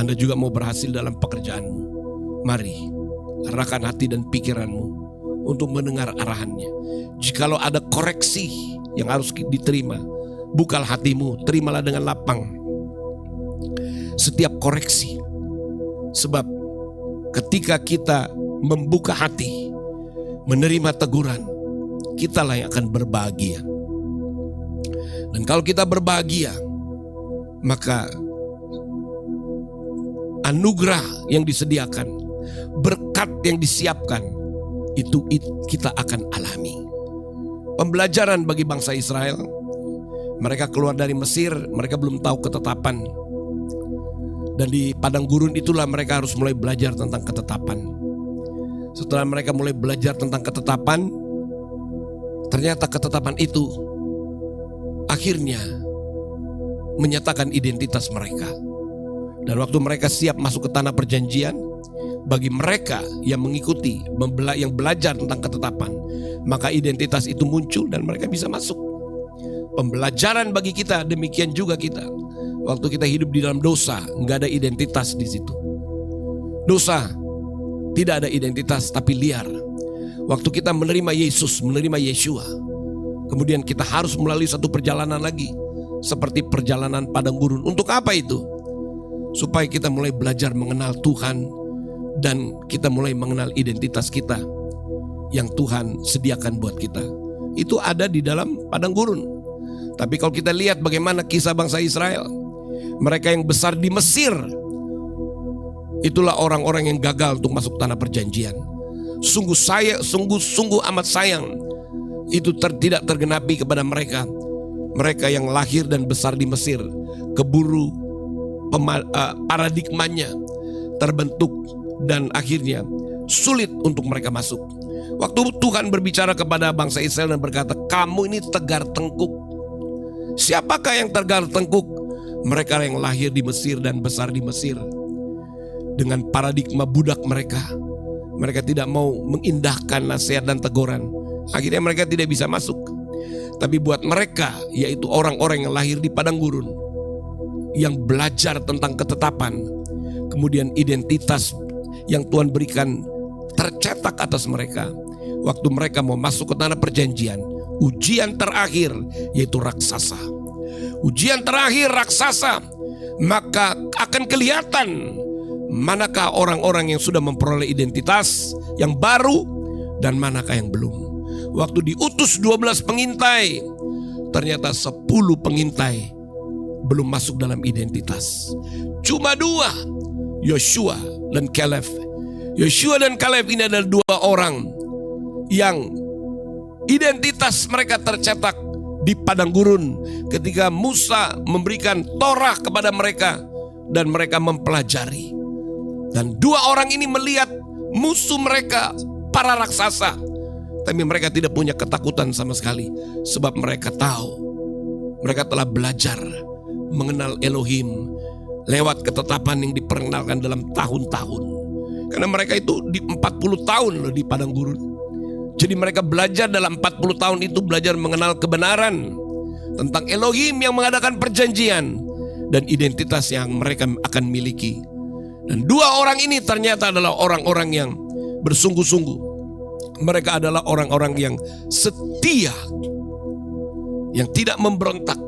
Anda juga mau berhasil dalam pekerjaanmu, mari arahkan hati dan pikiranmu untuk mendengar arahannya. Jikalau ada koreksi yang harus diterima, bukalah hatimu, terimalah dengan lapang setiap koreksi. Sebab ketika kita membuka hati, menerima teguran, kitalah yang akan berbahagia. Dan kalau kita berbahagia, maka anugerah yang disediakan, berkat yang disiapkan, itu kita akan alami. Pembelajaran bagi bangsa Israel, mereka keluar dari Mesir, mereka belum tahu ketetapan. Dan di padang gurun itulah mereka harus mulai belajar tentang ketetapan. Setelah mereka mulai belajar tentang ketetapan, ternyata ketetapan itu akhirnya menyatakan identitas mereka. Dan waktu mereka siap masuk ke tanah perjanjian, bagi mereka yang mengikuti, yang belajar tentang ketetapan, maka identitas itu muncul dan mereka bisa masuk. Pembelajaran bagi kita, demikian juga kita. Waktu kita hidup di dalam dosa, nggak ada identitas di situ. Dosa tidak ada identitas, tapi liar. Waktu kita menerima Yesus, menerima Yeshua, kemudian kita harus melalui satu perjalanan lagi, seperti perjalanan padang gurun. Untuk apa itu? Supaya kita mulai belajar mengenal Tuhan dan kita mulai mengenal identitas kita yang Tuhan sediakan buat kita. Itu ada di dalam padang gurun. Tapi kalau kita lihat bagaimana kisah bangsa Israel, mereka yang besar di Mesir, itulah orang-orang yang gagal untuk masuk tanah perjanjian. Sungguh amat sayang itu tidak tergenapi kepada mereka. Mereka yang lahir dan besar di Mesir, keburu paradigmanya terbentuk dan akhirnya sulit untuk mereka masuk. Waktu Tuhan berbicara kepada bangsa Israel dan berkata, kamu ini tegar tengkuk. Siapakah yang tegar tengkuk? Mereka yang lahir di Mesir dan besar di Mesir. Dengan paradigma budak mereka, mereka tidak mau mengindahkan nasihat dan teguran. Akhirnya mereka tidak bisa masuk. Tapi buat mereka, yaitu orang-orang yang lahir di padang gurun, yang belajar tentang ketetapan, kemudian identitas yang Tuhan berikan tercetak atas mereka. Waktu mereka mau masuk ke tanah perjanjian, ujian terakhir yaitu raksasa. Ujian terakhir raksasa, maka akan kelihatan manakah orang-orang yang sudah memperoleh identitas yang baru dan manakah yang belum. Waktu diutus 12 pengintai, ternyata 10 pengintai belum masuk dalam identitas. Cuma 2, Yoshua dan Caleb. Yoshua dan Caleb ini adalah 2 orang yang identitas mereka tercetak di padang gurun ketika Musa memberikan Torah kepada mereka dan mereka mempelajari. Dan 2 orang ini melihat musuh mereka para raksasa, tapi mereka tidak punya ketakutan sama sekali, sebab mereka tahu mereka telah belajar mengenal Elohim lewat ketetapan yang diperkenalkan dalam tahun-tahun. Karena mereka itu di 40 tahun loh di padang gurun. Jadi mereka belajar dalam 40 tahun itu, belajar mengenal kebenaran tentang Elohim yang mengadakan perjanjian dan identitas yang mereka akan miliki. Dan 2 orang ini ternyata adalah orang-orang yang bersungguh-sungguh. Mereka adalah orang-orang yang setia. yang tidak memberontak.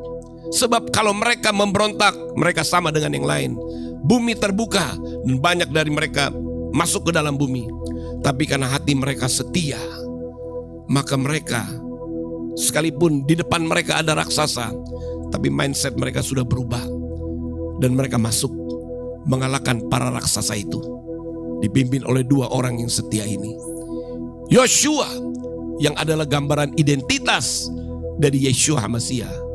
Sebab kalau mereka memberontak, mereka sama dengan yang lain. Bumi terbuka dan banyak dari mereka masuk ke dalam bumi. Tapi karena hati mereka setia, maka mereka, sekalipun di depan mereka ada raksasa, tapi mindset mereka sudah berubah. Dan mereka masuk mengalahkan para raksasa itu, dipimpin oleh 2 orang yang setia ini. Yosua yang adalah gambaran identitas dari Yeshua HaMashiach.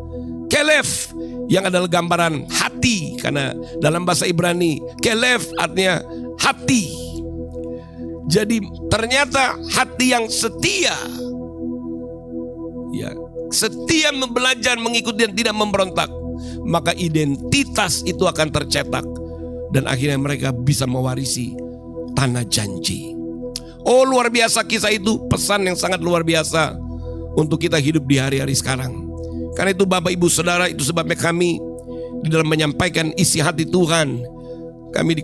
Kelef yang adalah gambaran hati, karena dalam bahasa Ibrani Kelef artinya hati. Jadi ternyata hati yang setia, ya, setia belajar mengikuti dan tidak memberontak, maka identitas itu akan tercetak dan akhirnya mereka bisa mewarisi tanah janji. Oh, luar biasa kisah itu, pesan yang sangat luar biasa untuk kita hidup di hari-hari sekarang. Karena itu Bapak Ibu Saudara, itu sebabnya kami di dalam menyampaikan isi hati Tuhan, kami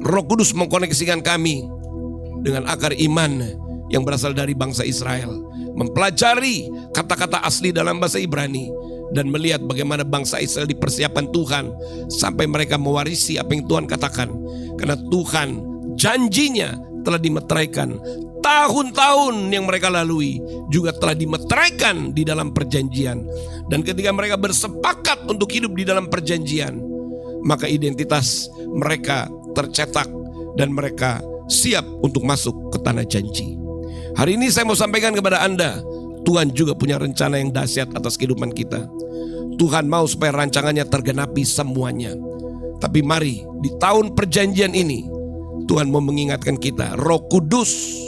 Roh Kudus mengkoneksikan kami dengan akar iman yang berasal dari bangsa Israel, mempelajari kata-kata asli dalam bahasa Ibrani dan melihat bagaimana bangsa Israel dipersiapkan Tuhan sampai mereka mewarisi apa yang Tuhan katakan. Karena Tuhan janjinya telah dimeteraikan. Tahun-tahun yang mereka lalui juga telah dimeteraikan di dalam perjanjian. Dan ketika mereka bersepakat untuk hidup di dalam perjanjian, maka identitas mereka tercetak dan mereka siap untuk masuk ke tanah janji. Hari ini saya mau sampaikan kepada Anda, Tuhan juga punya rencana yang dahsyat atas kehidupan kita. Tuhan mau supaya rancangannya tergenapi semuanya. Tapi mari di tahun perjanjian ini, Tuhan mau mengingatkan kita, Roh Kudus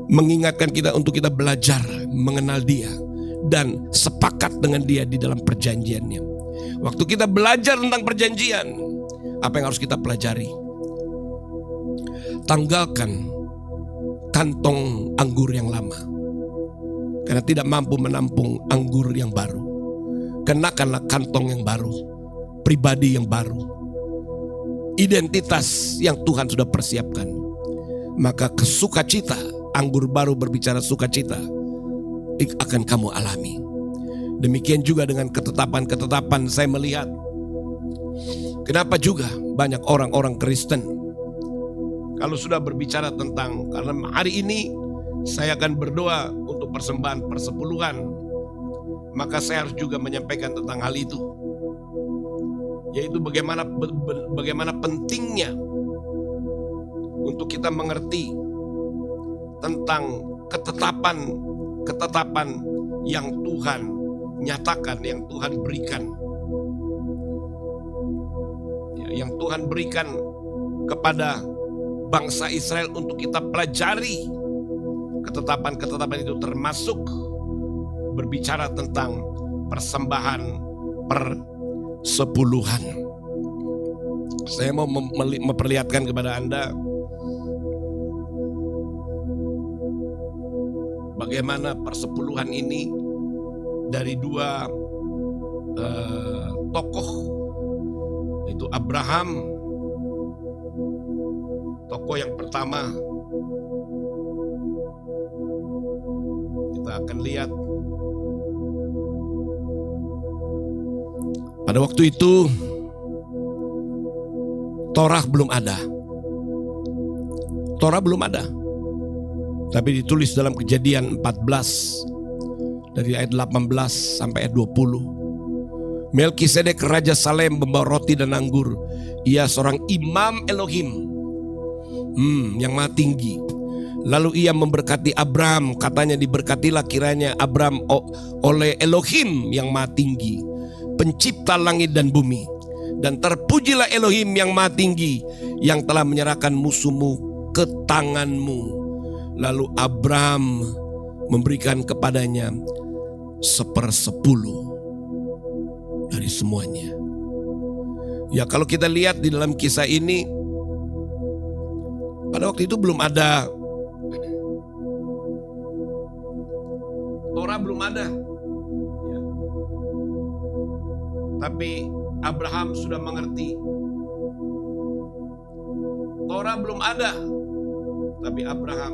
mengingatkan kita untuk kita belajar mengenal Dia dan sepakat dengan Dia di dalam perjanjiannya. Waktu kita belajar tentang perjanjian, apa yang harus kita pelajari? Tanggalkan kantong anggur yang lama, karena tidak mampu menampung anggur yang baru. Kenakanlah kantong yang baru, pribadi yang baru, identitas yang Tuhan sudah persiapkan. Maka kesukacita, anggur baru berbicara sukacita, akan kamu alami. Demikian juga dengan ketetapan-ketetapan. Saya melihat kenapa juga banyak orang-orang Kristen kalau sudah berbicara tentang, karena hari ini saya akan berdoa untuk persembahan persepuluhan, maka saya harus juga menyampaikan tentang hal itu, yaitu bagaimana pentingnya untuk kita mengerti tentang ketetapan yang Tuhan nyatakan, yang Tuhan berikan, yang Tuhan berikan kepada bangsa Israel untuk kita pelajari. Ketetapan-ketetapan itu termasuk berbicara tentang persembahan persepuluhan. Saya mau memperlihatkan kepada Anda bagaimana persepuluhan ini dari 2 tokoh, yaitu Abraham, tokoh yang pertama. Kita akan lihat pada waktu itu Torah belum ada. Tapi ditulis dalam Kejadian 14 dari ayat 18 sampai ayat 20. Melkisedek Raja Salem membawa roti dan anggur. Ia seorang imam Elohim yang maha tinggi. Lalu ia memberkati Abram, katanya diberkatilah kiranya Abram oleh Elohim yang maha tinggi, pencipta langit dan bumi. Dan terpujilah Elohim yang maha tinggi, yang telah menyerahkan musuhmu ke tanganmu. Lalu Abram memberikan kepadanya 1/10 dari semuanya. Ya, kalau kita lihat di dalam kisah ini, pada waktu itu belum ada Torah, belum ada. Ya. Tapi Abraham sudah mengerti. Torah belum ada, tapi Abraham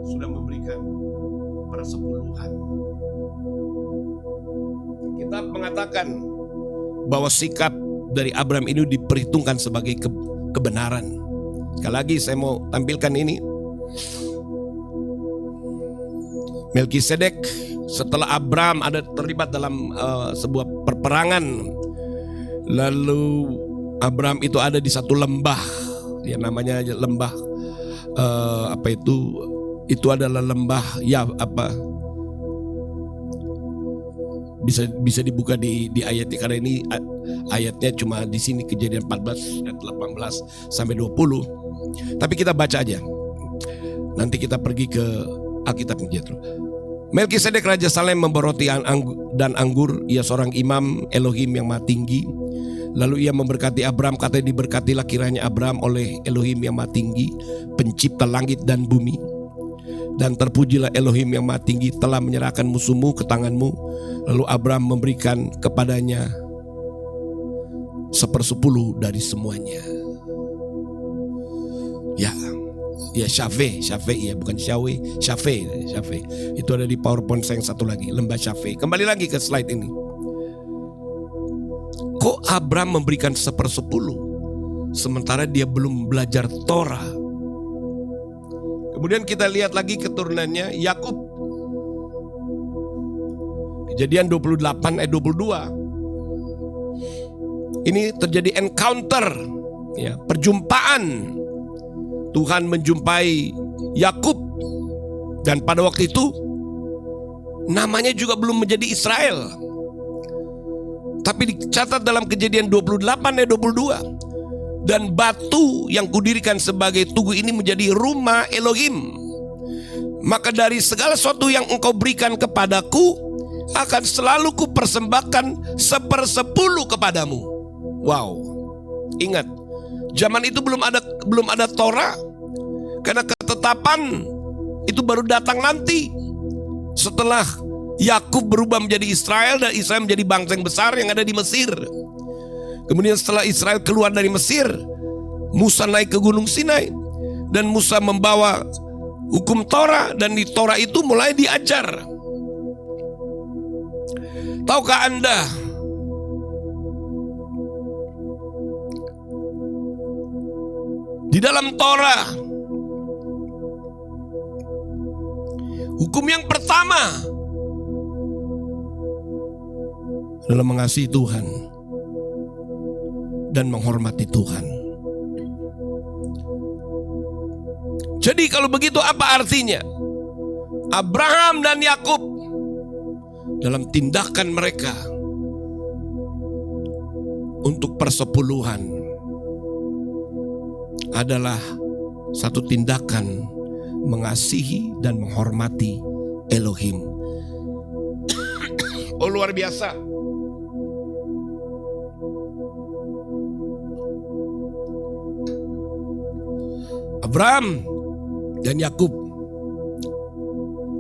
sudah memberikan persepuluhan. Kita mengatakan bahwa sikap dari Abraham ini diperhitungkan sebagai kebenaran. Sekali lagi saya mau tampilkan ini. Melkisedek setelah Abraham ada terlibat dalam sebuah perperangan, lalu Abraham itu ada di satu lembah, ya namanya lembah itu adalah lembah bisa dibuka di ayatnya, karena ini ayatnya cuma di sini, Kejadian 14 ayat 18 sampai 20. Tapi kita baca aja. Nanti kita pergi ke Alkitab Jethro. Melkisedek Raja Salem membawa roti dan anggur. Ia seorang imam Elohim yang Maha Tinggi. Lalu ia memberkati Abraham, katanya, diberkatilah kiranya Abraham oleh Elohim yang Maha Tinggi, pencipta langit dan bumi. Dan terpujilah Elohim yang Maha Tinggi telah menyerahkan musuhmu ke tanganmu. Lalu Abraham memberikan kepadanya 1/10 dari semuanya. Ya Syafe ya, bukan Syawe, Syafe. Itu ada di PowerPoint saya yang satu lagi, lembah Syafe. Kembali lagi ke slide ini. Kok Abraham memberikan 1/10 sementara dia belum belajar Torah? Kemudian kita lihat lagi keturunannya Yakub. Kejadian 28 ayat 22. Ini terjadi encounter, ya, perjumpaan. Tuhan menjumpai Yakub, dan pada waktu itu namanya juga belum menjadi Israel. Tapi dicatat dalam Kejadian 28 ayat 22. Dan batu yang kudirikan sebagai tugu ini menjadi rumah Elohim. Maka dari segala sesuatu yang engkau berikan kepadaku, akan selalu kupersembahkan 1/10 kepadamu. Wow. Ingat, zaman itu belum ada Torah, karena ketetapan itu baru datang nanti setelah Yakub berubah menjadi Israel dan Israel menjadi bangsa yang besar yang ada di Mesir. Kemudian setelah Israel keluar dari Mesir, Musa naik ke Gunung Sinai dan Musa membawa hukum Torah, dan di Torah itu mulai diajar. Tahukah Anda di dalam Torah hukum yang pertama adalah mengasihi Tuhan dan menghormati Tuhan. Jadi kalau begitu apa artinya? Abraham dan Yakub dalam tindakan mereka untuk persepuluhan adalah satu tindakan mengasihi dan menghormati Elohim. Oh, luar biasa. Abraham dan Yakub,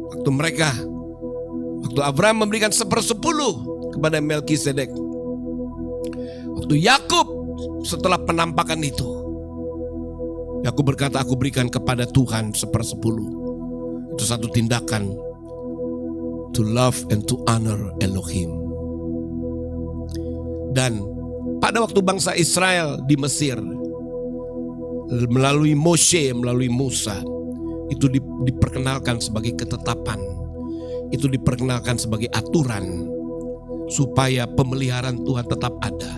waktu Abraham memberikan 1/10 kepada Melkisedek, waktu Yakub setelah penampakan itu, Yakub berkata, aku berikan kepada Tuhan 1/10. Itu satu tindakan to love and to honor Elohim. Dan pada waktu bangsa Israel di Mesir, melalui Moshe, melalui Musa, itu diperkenalkan sebagai ketetapan, itu diperkenalkan sebagai aturan supaya pemeliharaan Tuhan tetap ada.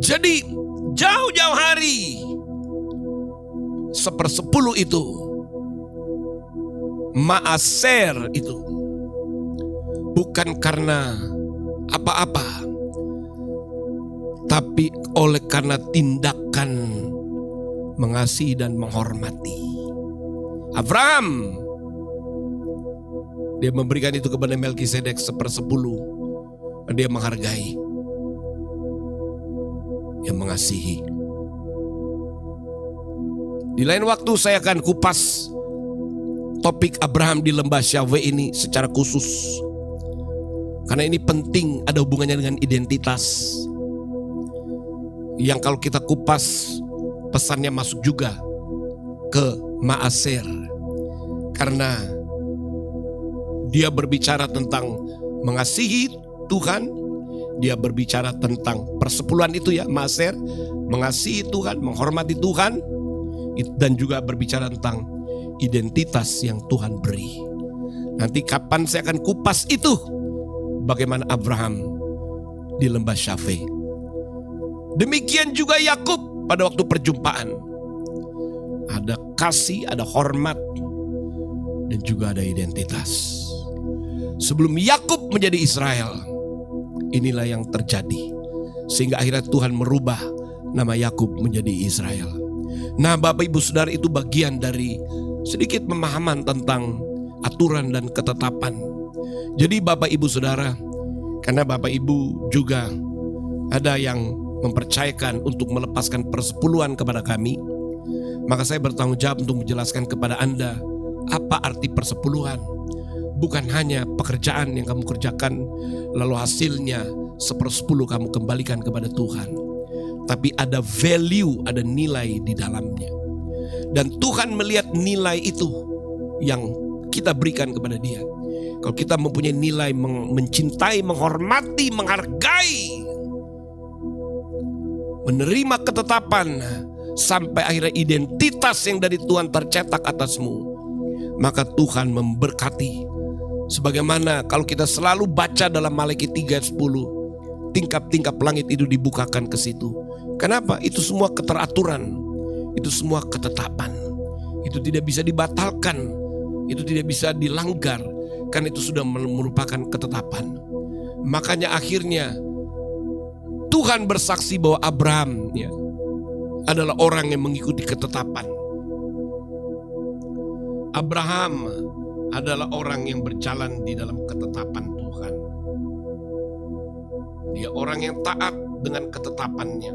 Jadi jauh-jauh hari 1/10 itu, Maaser itu bukan karena apa-apa, tapi oleh karena tindakan mengasihi dan menghormati. Abraham, dia memberikan itu kepada Melkisedek 1/10. Dia menghargai, dia mengasihi. Di lain waktu saya akan kupas topik Abraham di lembah Syawe ini secara khusus, karena ini penting, ada hubungannya dengan identitas. Yang kalau kita kupas, pesannya masuk juga ke Maaser. Karena Dia berbicara tentang mengasihi Tuhan. Dia berbicara tentang persepuluhan itu ya, Maaser, mengasihi Tuhan, menghormati Tuhan, dan juga berbicara tentang identitas yang Tuhan beri. Nanti kapan saya akan kupas itu, bagaimana Abraham di lembah Syafeh. Demikian juga Yakub pada waktu perjumpaan. Ada kasih, ada hormat, dan juga ada identitas. Sebelum Yakub menjadi Israel, inilah yang terjadi. Sehingga akhirnya Tuhan merubah nama Yakub menjadi Israel. Nah, Bapak Ibu Saudara, itu bagian dari sedikit pemahaman tentang aturan dan ketetapan. Jadi Bapak Ibu Saudara, karena Bapak Ibu juga ada yang mempercayakan untuk melepaskan persepuluhan kepada kami, maka saya bertanggung jawab untuk menjelaskan kepada Anda apa arti persepuluhan. Bukan hanya pekerjaan yang kamu kerjakan lalu hasilnya 1/10 kamu kembalikan kepada Tuhan, tapi ada value, ada nilai di dalamnya. Dan Tuhan melihat nilai itu yang kita berikan kepada Dia. Kalau kita mempunyai nilai mencintai, menghormati, menghargai, menerima ketetapan, sampai akhirnya identitas yang dari Tuhan tercetak atasmu, maka Tuhan memberkati. Sebagaimana kalau kita selalu baca dalam Malaki 3:10, tingkap-tingkap langit itu dibukakan ke situ. Kenapa? Itu semua keteraturan, itu semua ketetapan. Itu tidak bisa dibatalkan, itu tidak bisa dilanggar, karena itu sudah merupakan ketetapan. Makanya akhirnya Tuhan bersaksi bahwa Abraham adalah orang yang mengikuti ketetapan. Abraham adalah orang yang berjalan di dalam ketetapan Tuhan. Dia orang yang taat dengan ketetapannya.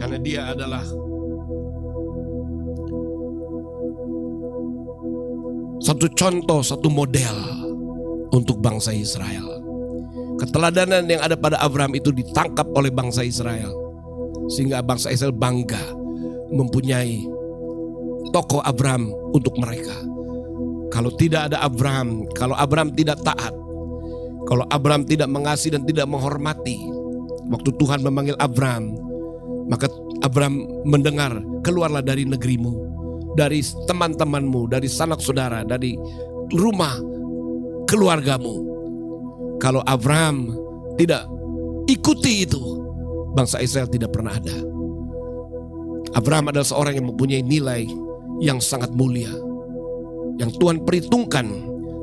Karena dia adalah satu contoh, satu model untuk bangsa Israel. Keteladanan yang ada pada Abraham itu ditangkap oleh bangsa Israel, sehingga bangsa Israel bangga mempunyai tokoh Abraham untuk mereka. Kalau tidak ada Abraham, kalau Abraham tidak taat, kalau Abraham tidak mengasihi dan tidak menghormati, waktu Tuhan memanggil Abraham, maka Abraham mendengar, keluarlah dari negerimu, dari teman-temanmu, dari sanak saudara, dari rumah keluargamu. Kalau Abraham tidak ikuti itu, bangsa Israel tidak pernah ada. Abraham adalah seorang yang mempunyai nilai yang sangat mulia, yang Tuhan perhitungkan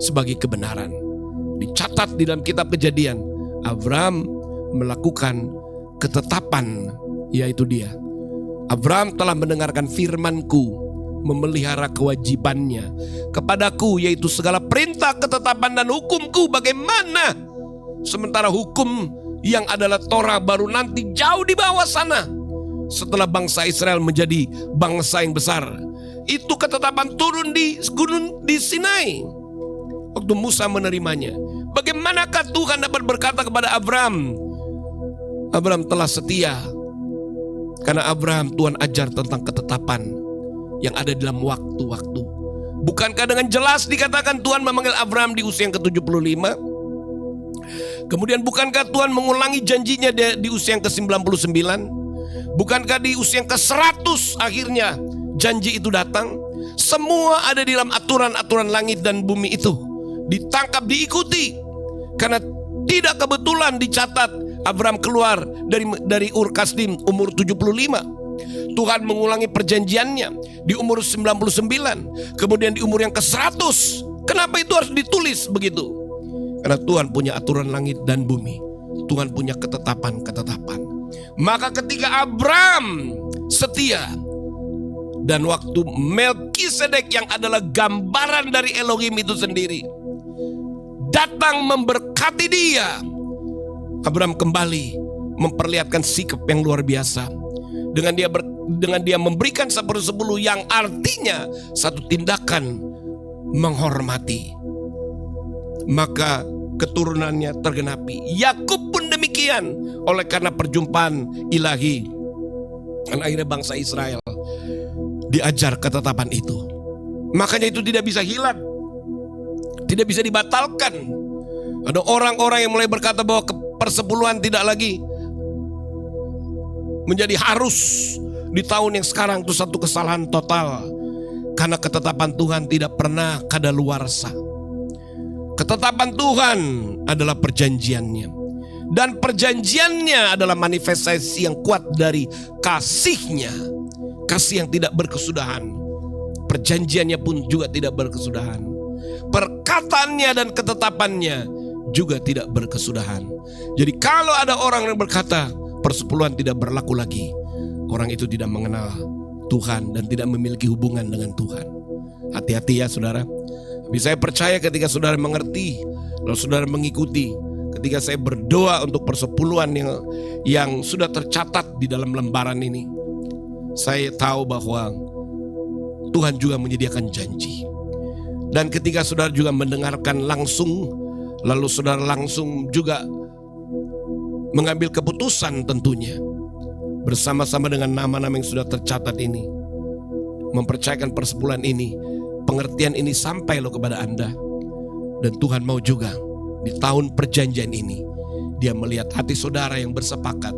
sebagai kebenaran. Dicatat di dalam kitab Kejadian, Abraham melakukan ketetapan, yaitu dia. Abraham telah mendengarkan firman-Ku, memelihara kewajibannya kepadaku, yaitu segala perintah, ketetapan dan hukum-Ku. Bagaimana? Sementara hukum yang adalah Torah baru nanti jauh di bawah sana. Setelah bangsa Israel menjadi bangsa yang besar, itu ketetapan turun di gunung di Sinai. Waktu Musa menerimanya, bagaimanakah Tuhan dapat berkata kepada Abraham, Abraham telah setia? Karena Abraham Tuhan ajar tentang ketetapan yang ada dalam waktu-waktu. Bukankah dengan jelas dikatakan Tuhan memanggil Abraham di usia yang ke-75? Kemudian bukankah Tuhan mengulangi janjinya di usia yang ke-99? Bukankah di usia yang ke-100 akhirnya janji itu datang? Semua ada di dalam aturan-aturan langit dan bumi itu. Ditangkap, diikuti. Karena tidak kebetulan dicatat Abraham keluar dari Ur Kasdim umur 75. Tuhan mengulangi perjanjiannya di umur 99. Kemudian di umur yang ke-100. Kenapa itu harus ditulis begitu? Karena Tuhan punya aturan langit dan bumi. Tuhan punya ketetapan-ketetapan. Maka ketika Abraham setia, dan waktu Melkisedek yang adalah gambaran dari Elohim itu sendiri datang memberkati dia, Abraham kembali memperlihatkan sikap yang luar biasa. Dengan dia memberikan 1/10 yang artinya satu tindakan menghormati, maka keturunannya tergenapi. Yakub pun demikian, oleh karena perjumpaan ilahi. Dan akhirnya bangsa Israel diajar ketetapan itu. Makanya itu tidak bisa hilang, tidak bisa dibatalkan. Ada orang-orang yang mulai berkata bahwa persepuluhan tidak lagi menjadi harus di tahun yang sekarang. Itu satu kesalahan total. Karena ketetapan Tuhan tidak pernah kadaluarsa. Ketetapan Tuhan adalah perjanjiannya. Dan perjanjiannya adalah manifestasi yang kuat dari kasihnya. Kasih yang tidak berkesudahan. Perjanjiannya pun juga tidak berkesudahan. Perkataannya dan ketetapannya juga tidak berkesudahan. Jadi kalau ada orang yang berkata persepuluhan tidak berlaku lagi, orang itu tidak mengenal Tuhan dan tidak memiliki hubungan dengan Tuhan. Hati-hati ya saudara. Tapi saya percaya ketika saudara mengerti, lalu saudara mengikuti, ketika saya berdoa untuk persepuluhan yang sudah tercatat di dalam lembaran ini, saya tahu bahwa Tuhan juga menyediakan janji. Dan ketika saudara juga mendengarkan langsung, lalu saudara langsung juga mengambil keputusan tentunya bersama-sama dengan nama-nama yang sudah tercatat ini, mempercayakan persepuluhan ini, pengertian ini sampai loh kepada Anda. Dan Tuhan mau juga di tahun perjanjian ini Dia melihat hati saudara yang bersepakat.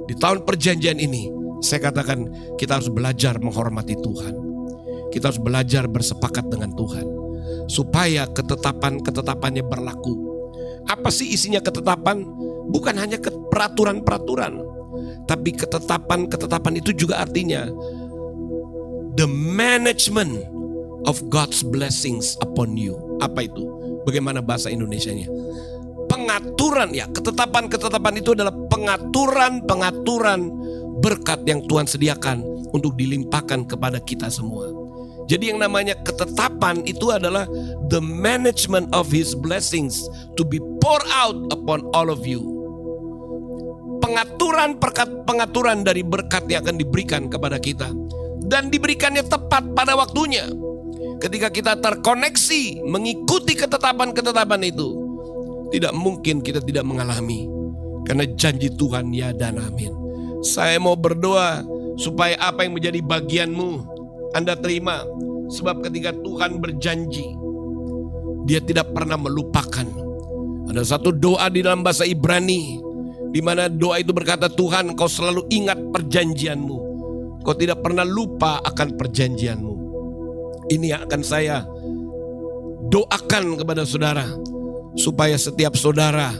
Di tahun perjanjian ini saya katakan kita harus belajar menghormati Tuhan. Kita harus belajar bersepakat dengan Tuhan supaya ketetapan-ketetapannya berlaku. Apa sih isinya ketetapan? Bukan hanya peraturan-peraturan, tapi ketetapan-ketetapan itu juga artinya the management of God's blessings upon you. Apa itu? Bagaimana bahasa Indonesianya? Pengaturan ya, ketetapan-ketetapan itu adalah pengaturan-pengaturan berkat yang Tuhan sediakan untuk dilimpahkan kepada kita semua. Jadi yang namanya ketetapan itu adalah the management of His blessings to be poured out upon all of you. Pengaturan dari berkat yang akan diberikan kepada kita. Dan diberikannya tepat pada waktunya. Ketika kita terkoneksi mengikuti ketetapan-ketetapan itu, tidak mungkin kita tidak mengalami. Karena janji Tuhan ya dan amin. Saya mau berdoa supaya apa yang menjadi bagianmu Anda terima. Sebab ketika Tuhan berjanji, Dia tidak pernah melupakan. Ada satu doa di dalam bahasa Ibrani, di mana doa itu berkata, Tuhan, Engkau selalu ingat perjanjianmu. Kau tidak pernah lupa akan perjanjianmu. Ini yang akan saya doakan kepada saudara, supaya setiap saudara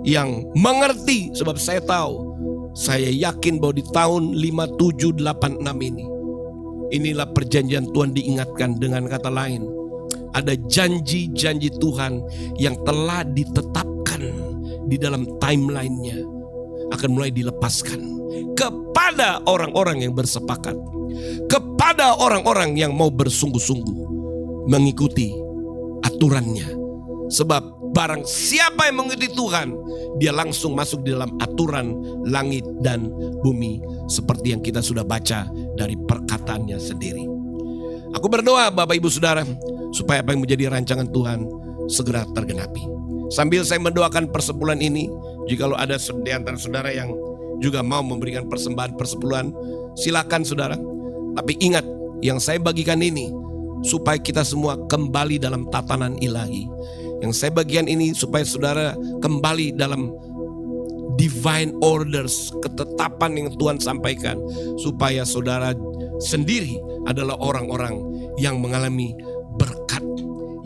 yang mengerti, sebab saya tahu, saya yakin bahwa di tahun 5786 ini, inilah perjanjian Tuhan diingatkan. Dengan kata lain, ada janji-janji Tuhan yang telah ditetapkan di dalam timeline-nya akan mulai dilepaskan kepada orang-orang yang bersepakat, kepada orang-orang yang mau bersungguh-sungguh mengikuti aturannya. Sebab barang siapa yang mengikuti Tuhan, dia langsung masuk di dalam aturan langit dan bumi, seperti yang kita sudah baca dari perkataannya sendiri. Aku berdoa Bapak Ibu Saudara, supaya apa yang menjadi rancangan Tuhan segera tergenapi. Sambil saya mendoakan persepuluhan ini, jika ada di antara saudara yang juga mau memberikan persembahan persepuluhan, silakan saudara. Tapi ingat, yang saya bagikan ini supaya kita semua kembali dalam tatanan ilahi. Yang saya bagian ini supaya saudara kembali dalam divine orders, ketetapan yang Tuhan sampaikan, supaya saudara sendiri adalah orang-orang yang mengalami berkat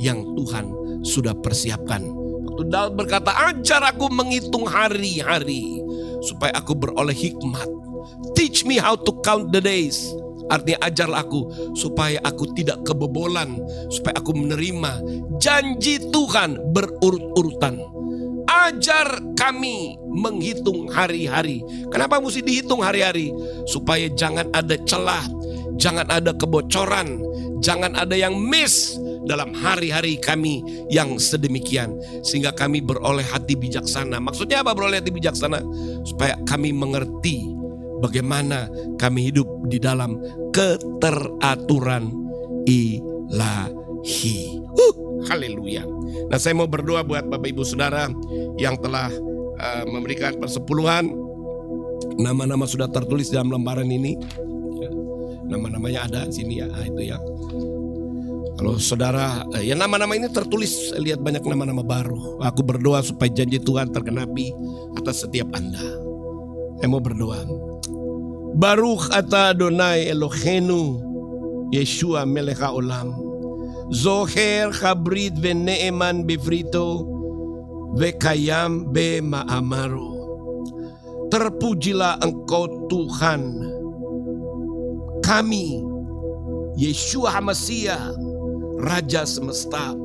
yang Tuhan sudah persiapkan. Waktu Daud berkata, ajar aku menghitung hari-hari supaya aku beroleh hikmat. Teach me how to count the days. Artinya ajarlah aku supaya aku tidak kebobolan, supaya aku menerima janji Tuhan berurut-urutan. Ajar kami menghitung hari-hari. Kenapa mesti dihitung hari-hari? Supaya jangan ada celah, jangan ada kebocoran, jangan ada yang miss dalam hari-hari kami yang sedemikian. Sehingga kami beroleh hati bijaksana. Maksudnya apa beroleh hati bijaksana? Supaya kami mengerti bagaimana kami hidup di dalam keteraturan ilahi. Haleluya. Nah, saya mau berdoa buat Bapak Ibu Saudara yang telah memberikan persepuluhan. Nama-nama sudah tertulis dalam lembaran ini. Nama-namanya ada sini ya. Itu ya. Kalau saudara, ya nama-nama ini tertulis, lihat banyak nama-nama baru. Aku berdoa supaya janji Tuhan tergenapi atas setiap Anda. Saya mau berdoa. Baruch ata Adonai Eloheinu, Yeshua melech haolam. Zoher chabrit veneeman bevrito, vekayam bema'amaro. Terpujilah Engkau Tuhan kami, Yeshua HaMashiach, Raja semesta.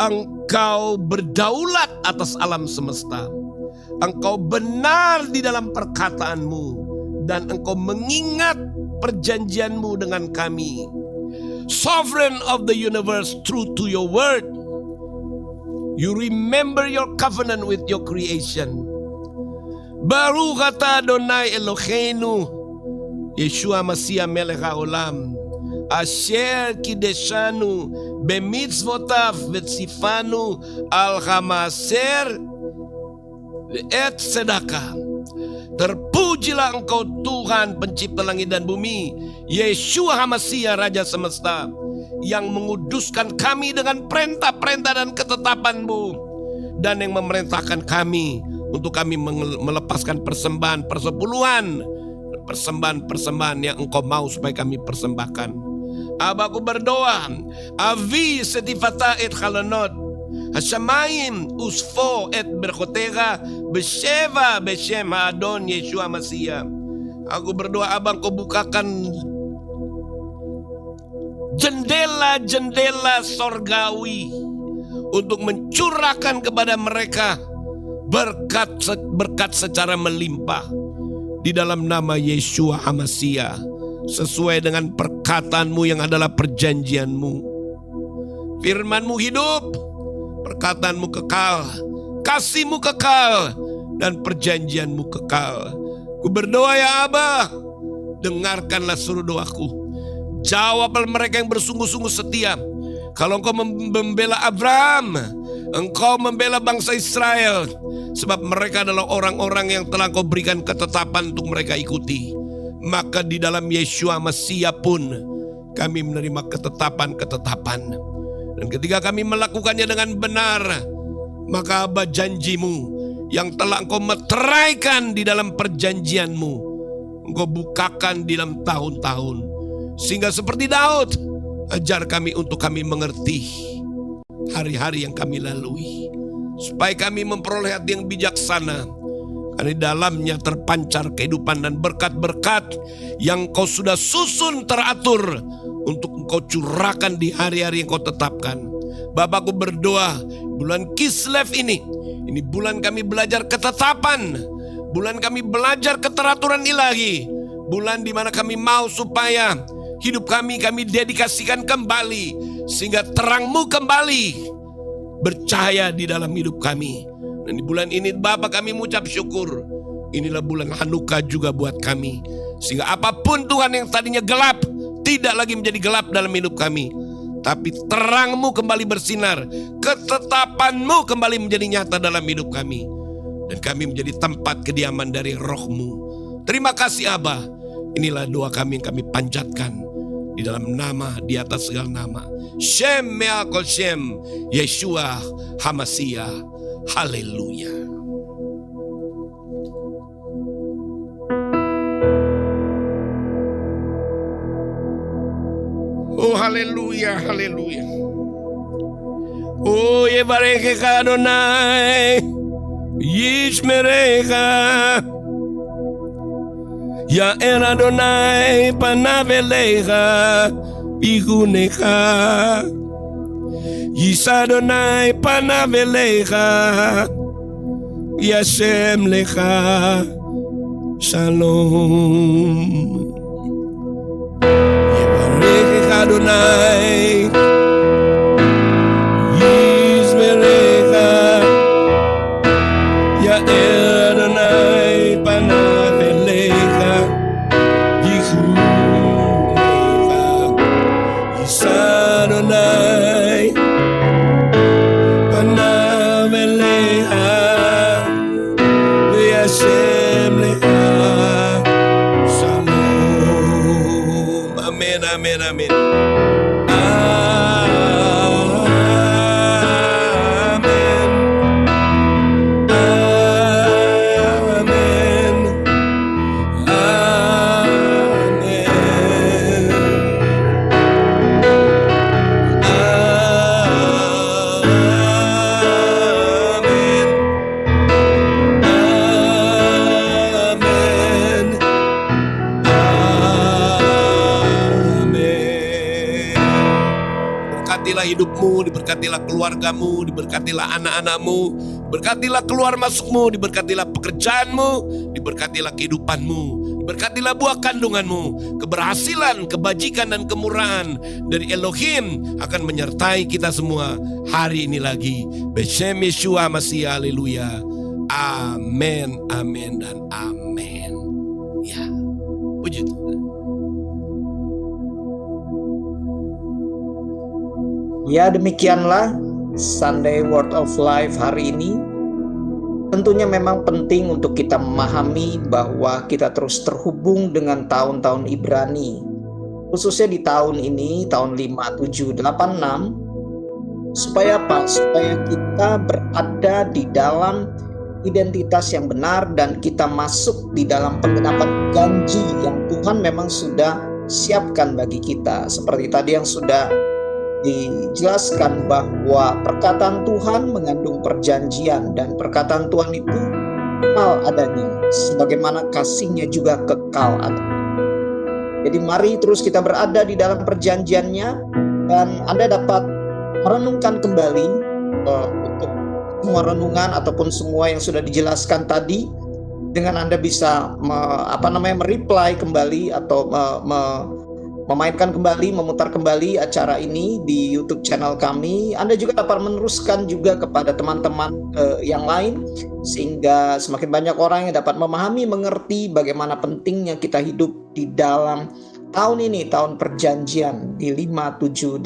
Engkau berdaulat atas alam semesta. Engkau benar di dalam perkataanmu, dan Engkau mengingat perjanjianmu dengan kami. Sovereign of the universe, true to your word. You remember your covenant with your creation. Baruch ata Adonai Eloheinu, Yeshua Mashiach melech haolam. Asher kideshanu bemitzvotav vetzifanu al hamaser et sedekah. Terpujilah Engkau Tuhan pencipta langit dan bumi, Yeshua HaMashiach Raja semesta, yang menguduskan kami dengan perintah-perintah dan ketetapan-Mu, dan yang memerintahkan kami untuk kami melepaskan persembahan persepuluhan, persembahan-persembahan yang Engkau mau supaya kami persembahkan. Aba, aku berdoa, avi setifata et chalanot, hashamayim usfo et berkotega besheva beshem Adon Yeshua Mashiach. Aku berdoa, Abang, Kau bukakan jendela-jendela sorgawi untuk mencurahkan kepada mereka berkat secara melimpah di dalam nama Yeshua HaMashiach, sesuai dengan perkataan-Mu yang adalah perjanjian-Mu. Firman-Mu hidup, perkataan-Mu kekal, kasih-Mu kekal, dan perjanjian-Mu kekal. Ku berdoa, ya Aba, dengarkanlah seluruh doaku. Jawablah mereka yang bersungguh-sungguh setia. Kalau Engkau membela Abraham, Engkau membela bangsa Israel, sebab mereka adalah orang-orang yang telah Engkau berikan ketetapan untuk mereka ikuti. Maka di dalam Yeshua Mashiach pun kami menerima ketetapan-ketetapan. Dan ketika kami melakukannya dengan benar, maka Aba, janji-Mu yang telah Engkau meteraikan di dalam perjanjian-Mu, Engkau bukakan di dalam tahun-tahun. Sehingga seperti Daud, ajar kami untuk kami mengerti hari-hari yang kami lalui, supaya kami memperoleh hati yang bijaksana, karena di dalamnya terpancar kehidupan dan berkat-berkat yang Kau sudah susun teratur untuk Engkau curahkan di hari-hari yang Kau tetapkan. Bapakku berdoa, bulan Kislev ini bulan kami belajar ketetapan, bulan kami belajar keteraturan ilahi, bulan di mana kami mau supaya hidup kami dedikasikan kembali, sehingga terang-Mu kembali bercahaya di dalam hidup kami. Dan di bulan ini Bapak, kami mengucap syukur. Inilah bulan Hanukkah juga buat kami, sehingga apapun Tuhan yang tadinya gelap tidak lagi menjadi gelap dalam hidup kami, tapi terang-Mu kembali bersinar, ketetapan-Mu kembali menjadi nyata dalam hidup kami, dan kami menjadi tempat kediaman dari Roh-Mu. Terima kasih Aba. Inilah doa kami yang kami panjatkan di dalam nama di atas segala nama, Shem Me'akol Shem, Yeshua HaMashiach. Haleluya. Oh haleluya, haleluya. Oh yevarechecha Adonai, yishmerecha. Ya'er Adonai panav elecha, yichunecha. Yisa Adonai panav elecha, yashem lecha shalom. Yevarechecha Adonai, yishmerecha. Ya'er Adonai panav elecha, yichunecha. Yisa Adonai Hashem lecha shalom. Amen, amen, amen. hidupmu, diberkatilah keluargamu, diberkatilah anak-anakmu, diberkatilah keluar masukmu, diberkatilah pekerjaanmu, diberkatilah kehidupanmu, diberkatilah buah kandunganmu. Keberhasilan, kebajikan dan kemurahan dari Elohim akan menyertai kita semua hari ini lagi. Beshem Yeshua Masih, haleluya. Amin, amin, dan amin. Ya, puji Tuhan. Ya, demikianlah Sunday Word of Life hari ini. Tentunya memang penting untuk kita memahami bahwa kita terus terhubung dengan tahun-tahun Ibrani. Khususnya di tahun ini, tahun 5786. Supaya apa? Supaya kita berada di dalam identitas yang benar dan kita masuk di dalam penggenapan janji yang Tuhan memang sudah siapkan bagi kita. Seperti tadi yang sudah dijelaskan bahwa perkataan Tuhan mengandung perjanjian dan perkataan Tuhan itu kekal adanya, sebagaimana kasih-Nya juga kekal adanya. Jadi mari terus kita berada di dalam perjanjiannya, dan Anda dapat merenungkan kembali untuk semua renungan ataupun semua yang sudah dijelaskan tadi, dengan Anda bisa mereply kembali atau memainkan kembali, memutar kembali acara ini di YouTube channel kami. Anda juga dapat meneruskan juga kepada teman-teman yang lain, sehingga semakin banyak orang yang dapat memahami, mengerti bagaimana pentingnya kita hidup di dalam tahun ini, tahun perjanjian di 5786.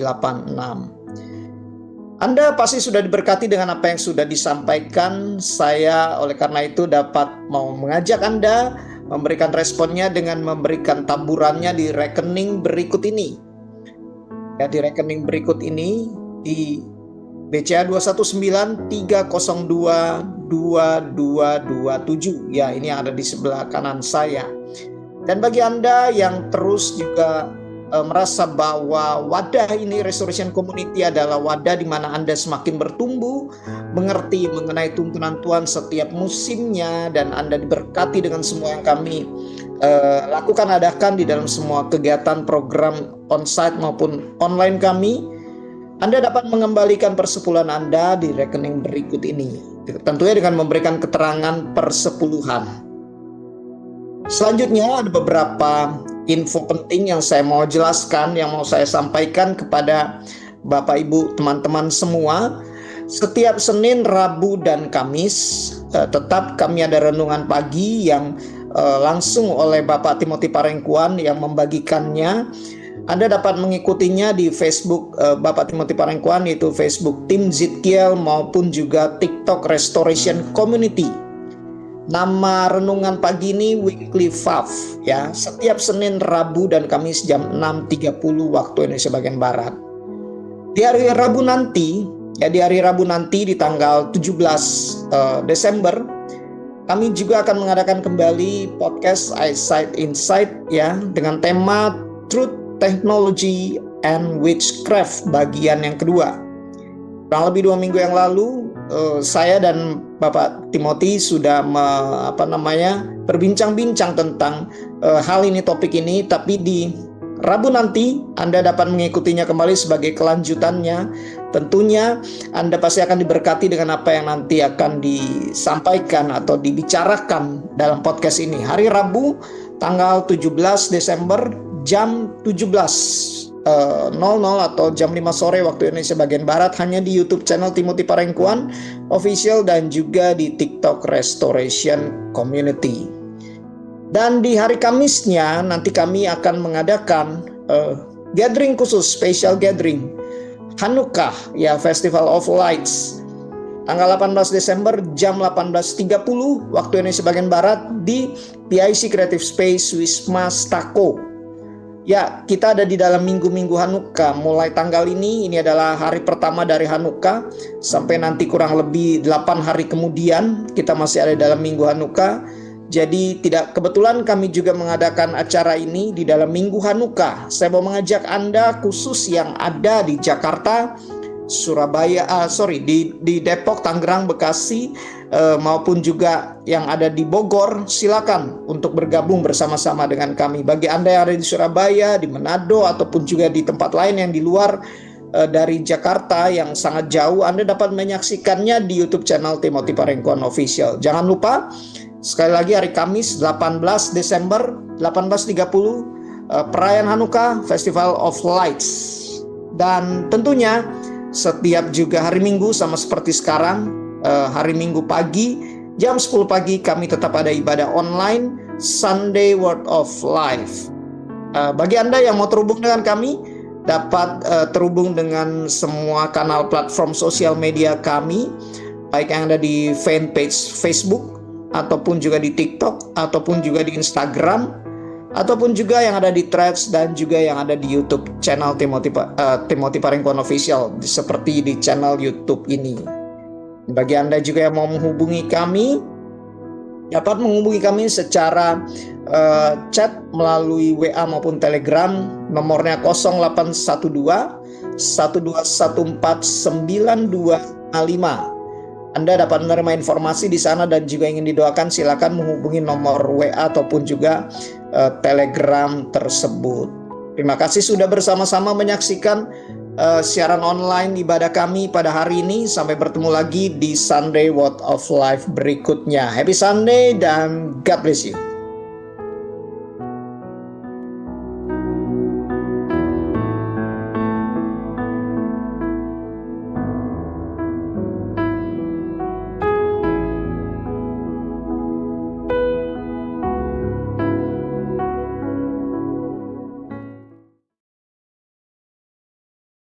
Anda pasti sudah diberkati dengan apa yang sudah disampaikan. Saya oleh karena itu dapat mau mengajak Anda memberikan responnya dengan memberikan taburannya di rekening berikut ini. Ya, di rekening berikut ini di BCA 219302227. Ya, ini yang ada di sebelah kanan saya. Dan bagi Anda yang terus juga merasa bahwa wadah ini, Restoration Community, adalah wadah di mana Anda semakin bertumbuh, mengerti mengenai tuntunan Tuhan setiap musimnya, dan Anda diberkati dengan semua yang kami lakukan, adakan di dalam semua kegiatan program onsite maupun online kami, Anda dapat mengembalikan persepuluhan Anda di rekening berikut ini, tentunya dengan memberikan keterangan persepuluhan. Selanjutnya ada beberapa info penting yang saya mau jelaskan, yang mau saya sampaikan kepada Bapak Ibu teman-teman semua. Setiap Senin, Rabu, dan Kamis tetap kami ada renungan pagi yang langsung oleh Bapak Timothy Parengkuan yang membagikannya. Anda dapat mengikutinya di Facebook Bapak Timothy Parengkuan, yaitu Facebook Tim Zidkiel maupun juga TikTok Restoration Community. Nama renungan pagi ini Weekly Fav, ya, setiap Senin, Rabu, dan Kamis jam 6.30 waktu Indonesia bagian Barat. Di hari Rabu nanti di tanggal 17 Desember, kami juga akan mengadakan kembali podcast Eyesight Insight, ya, dengan tema Truth, Technology, and Witchcraft bagian yang kedua. Kurang lebih 2 minggu yang lalu, saya dan Bapak Timothy sudah berbincang-bincang tentang hal ini, topik ini. Tapi di Rabu nanti Anda dapat mengikutinya kembali sebagai kelanjutannya. Tentunya Anda pasti akan diberkati dengan apa yang nanti akan disampaikan atau dibicarakan dalam podcast ini. Hari Rabu tanggal 17 Desember jam 17.00 atau jam 5 sore waktu Indonesia bagian Barat, hanya di YouTube channel Timothy Parengkuan Official dan juga di TikTok Restoration Community. Dan di hari Kamisnya nanti kami akan mengadakan gathering khusus, special gathering Hanukkah, ya, Festival of Lights, tanggal 18 Desember jam 18.30 waktu Indonesia bagian Barat di PIC Creative Space Wisma Stako. Ya, kita ada di dalam minggu-minggu Hanukkah. Mulai tanggal ini adalah hari pertama dari Hanukkah, sampai nanti kurang lebih 8 hari kemudian kita masih ada dalam minggu Hanukkah. Jadi tidak kebetulan kami juga mengadakan acara ini di dalam minggu Hanukkah. Saya mau mengajak Anda khusus yang ada di Jakarta, Surabaya, di Depok, Tangerang, Bekasi, maupun juga yang ada di Bogor, silakan untuk bergabung bersama-sama dengan kami. Bagi Anda yang ada di Surabaya, di Manado, ataupun juga di tempat lain yang di luar dari Jakarta yang sangat jauh, Anda dapat menyaksikannya di YouTube channel Timothy Parengkuan Official. Jangan lupa, sekali lagi hari Kamis 18 Desember 18.30 perayaan Hanukkah Festival of Lights. Dan tentunya setiap juga hari Minggu sama seperti sekarang, hari Minggu pagi jam 10 pagi kami tetap ada ibadah online Sunday Word of Life. Bagi Anda yang mau terhubung dengan kami, dapat terhubung dengan semua kanal platform sosial media kami, baik yang ada di fanpage Facebook, ataupun juga di TikTok, ataupun juga di Instagram, ataupun juga yang ada di Threads, dan juga yang ada di YouTube channel Timothy Parengkuan Official, seperti di channel YouTube ini. Bagi Anda juga yang mau menghubungi kami, dapat menghubungi kami secara chat melalui WA maupun Telegram. Nomornya 0812 1214 9255. Anda dapat menerima informasi di sana, dan juga ingin didoakan, silakan menghubungi nomor WA ataupun juga Telegram tersebut. Terima kasih sudah bersama-sama menyaksikan siaran online ibadah kami pada hari ini. Sampai bertemu lagi di Sunday Word of Life berikutnya. Happy Sunday dan God bless you.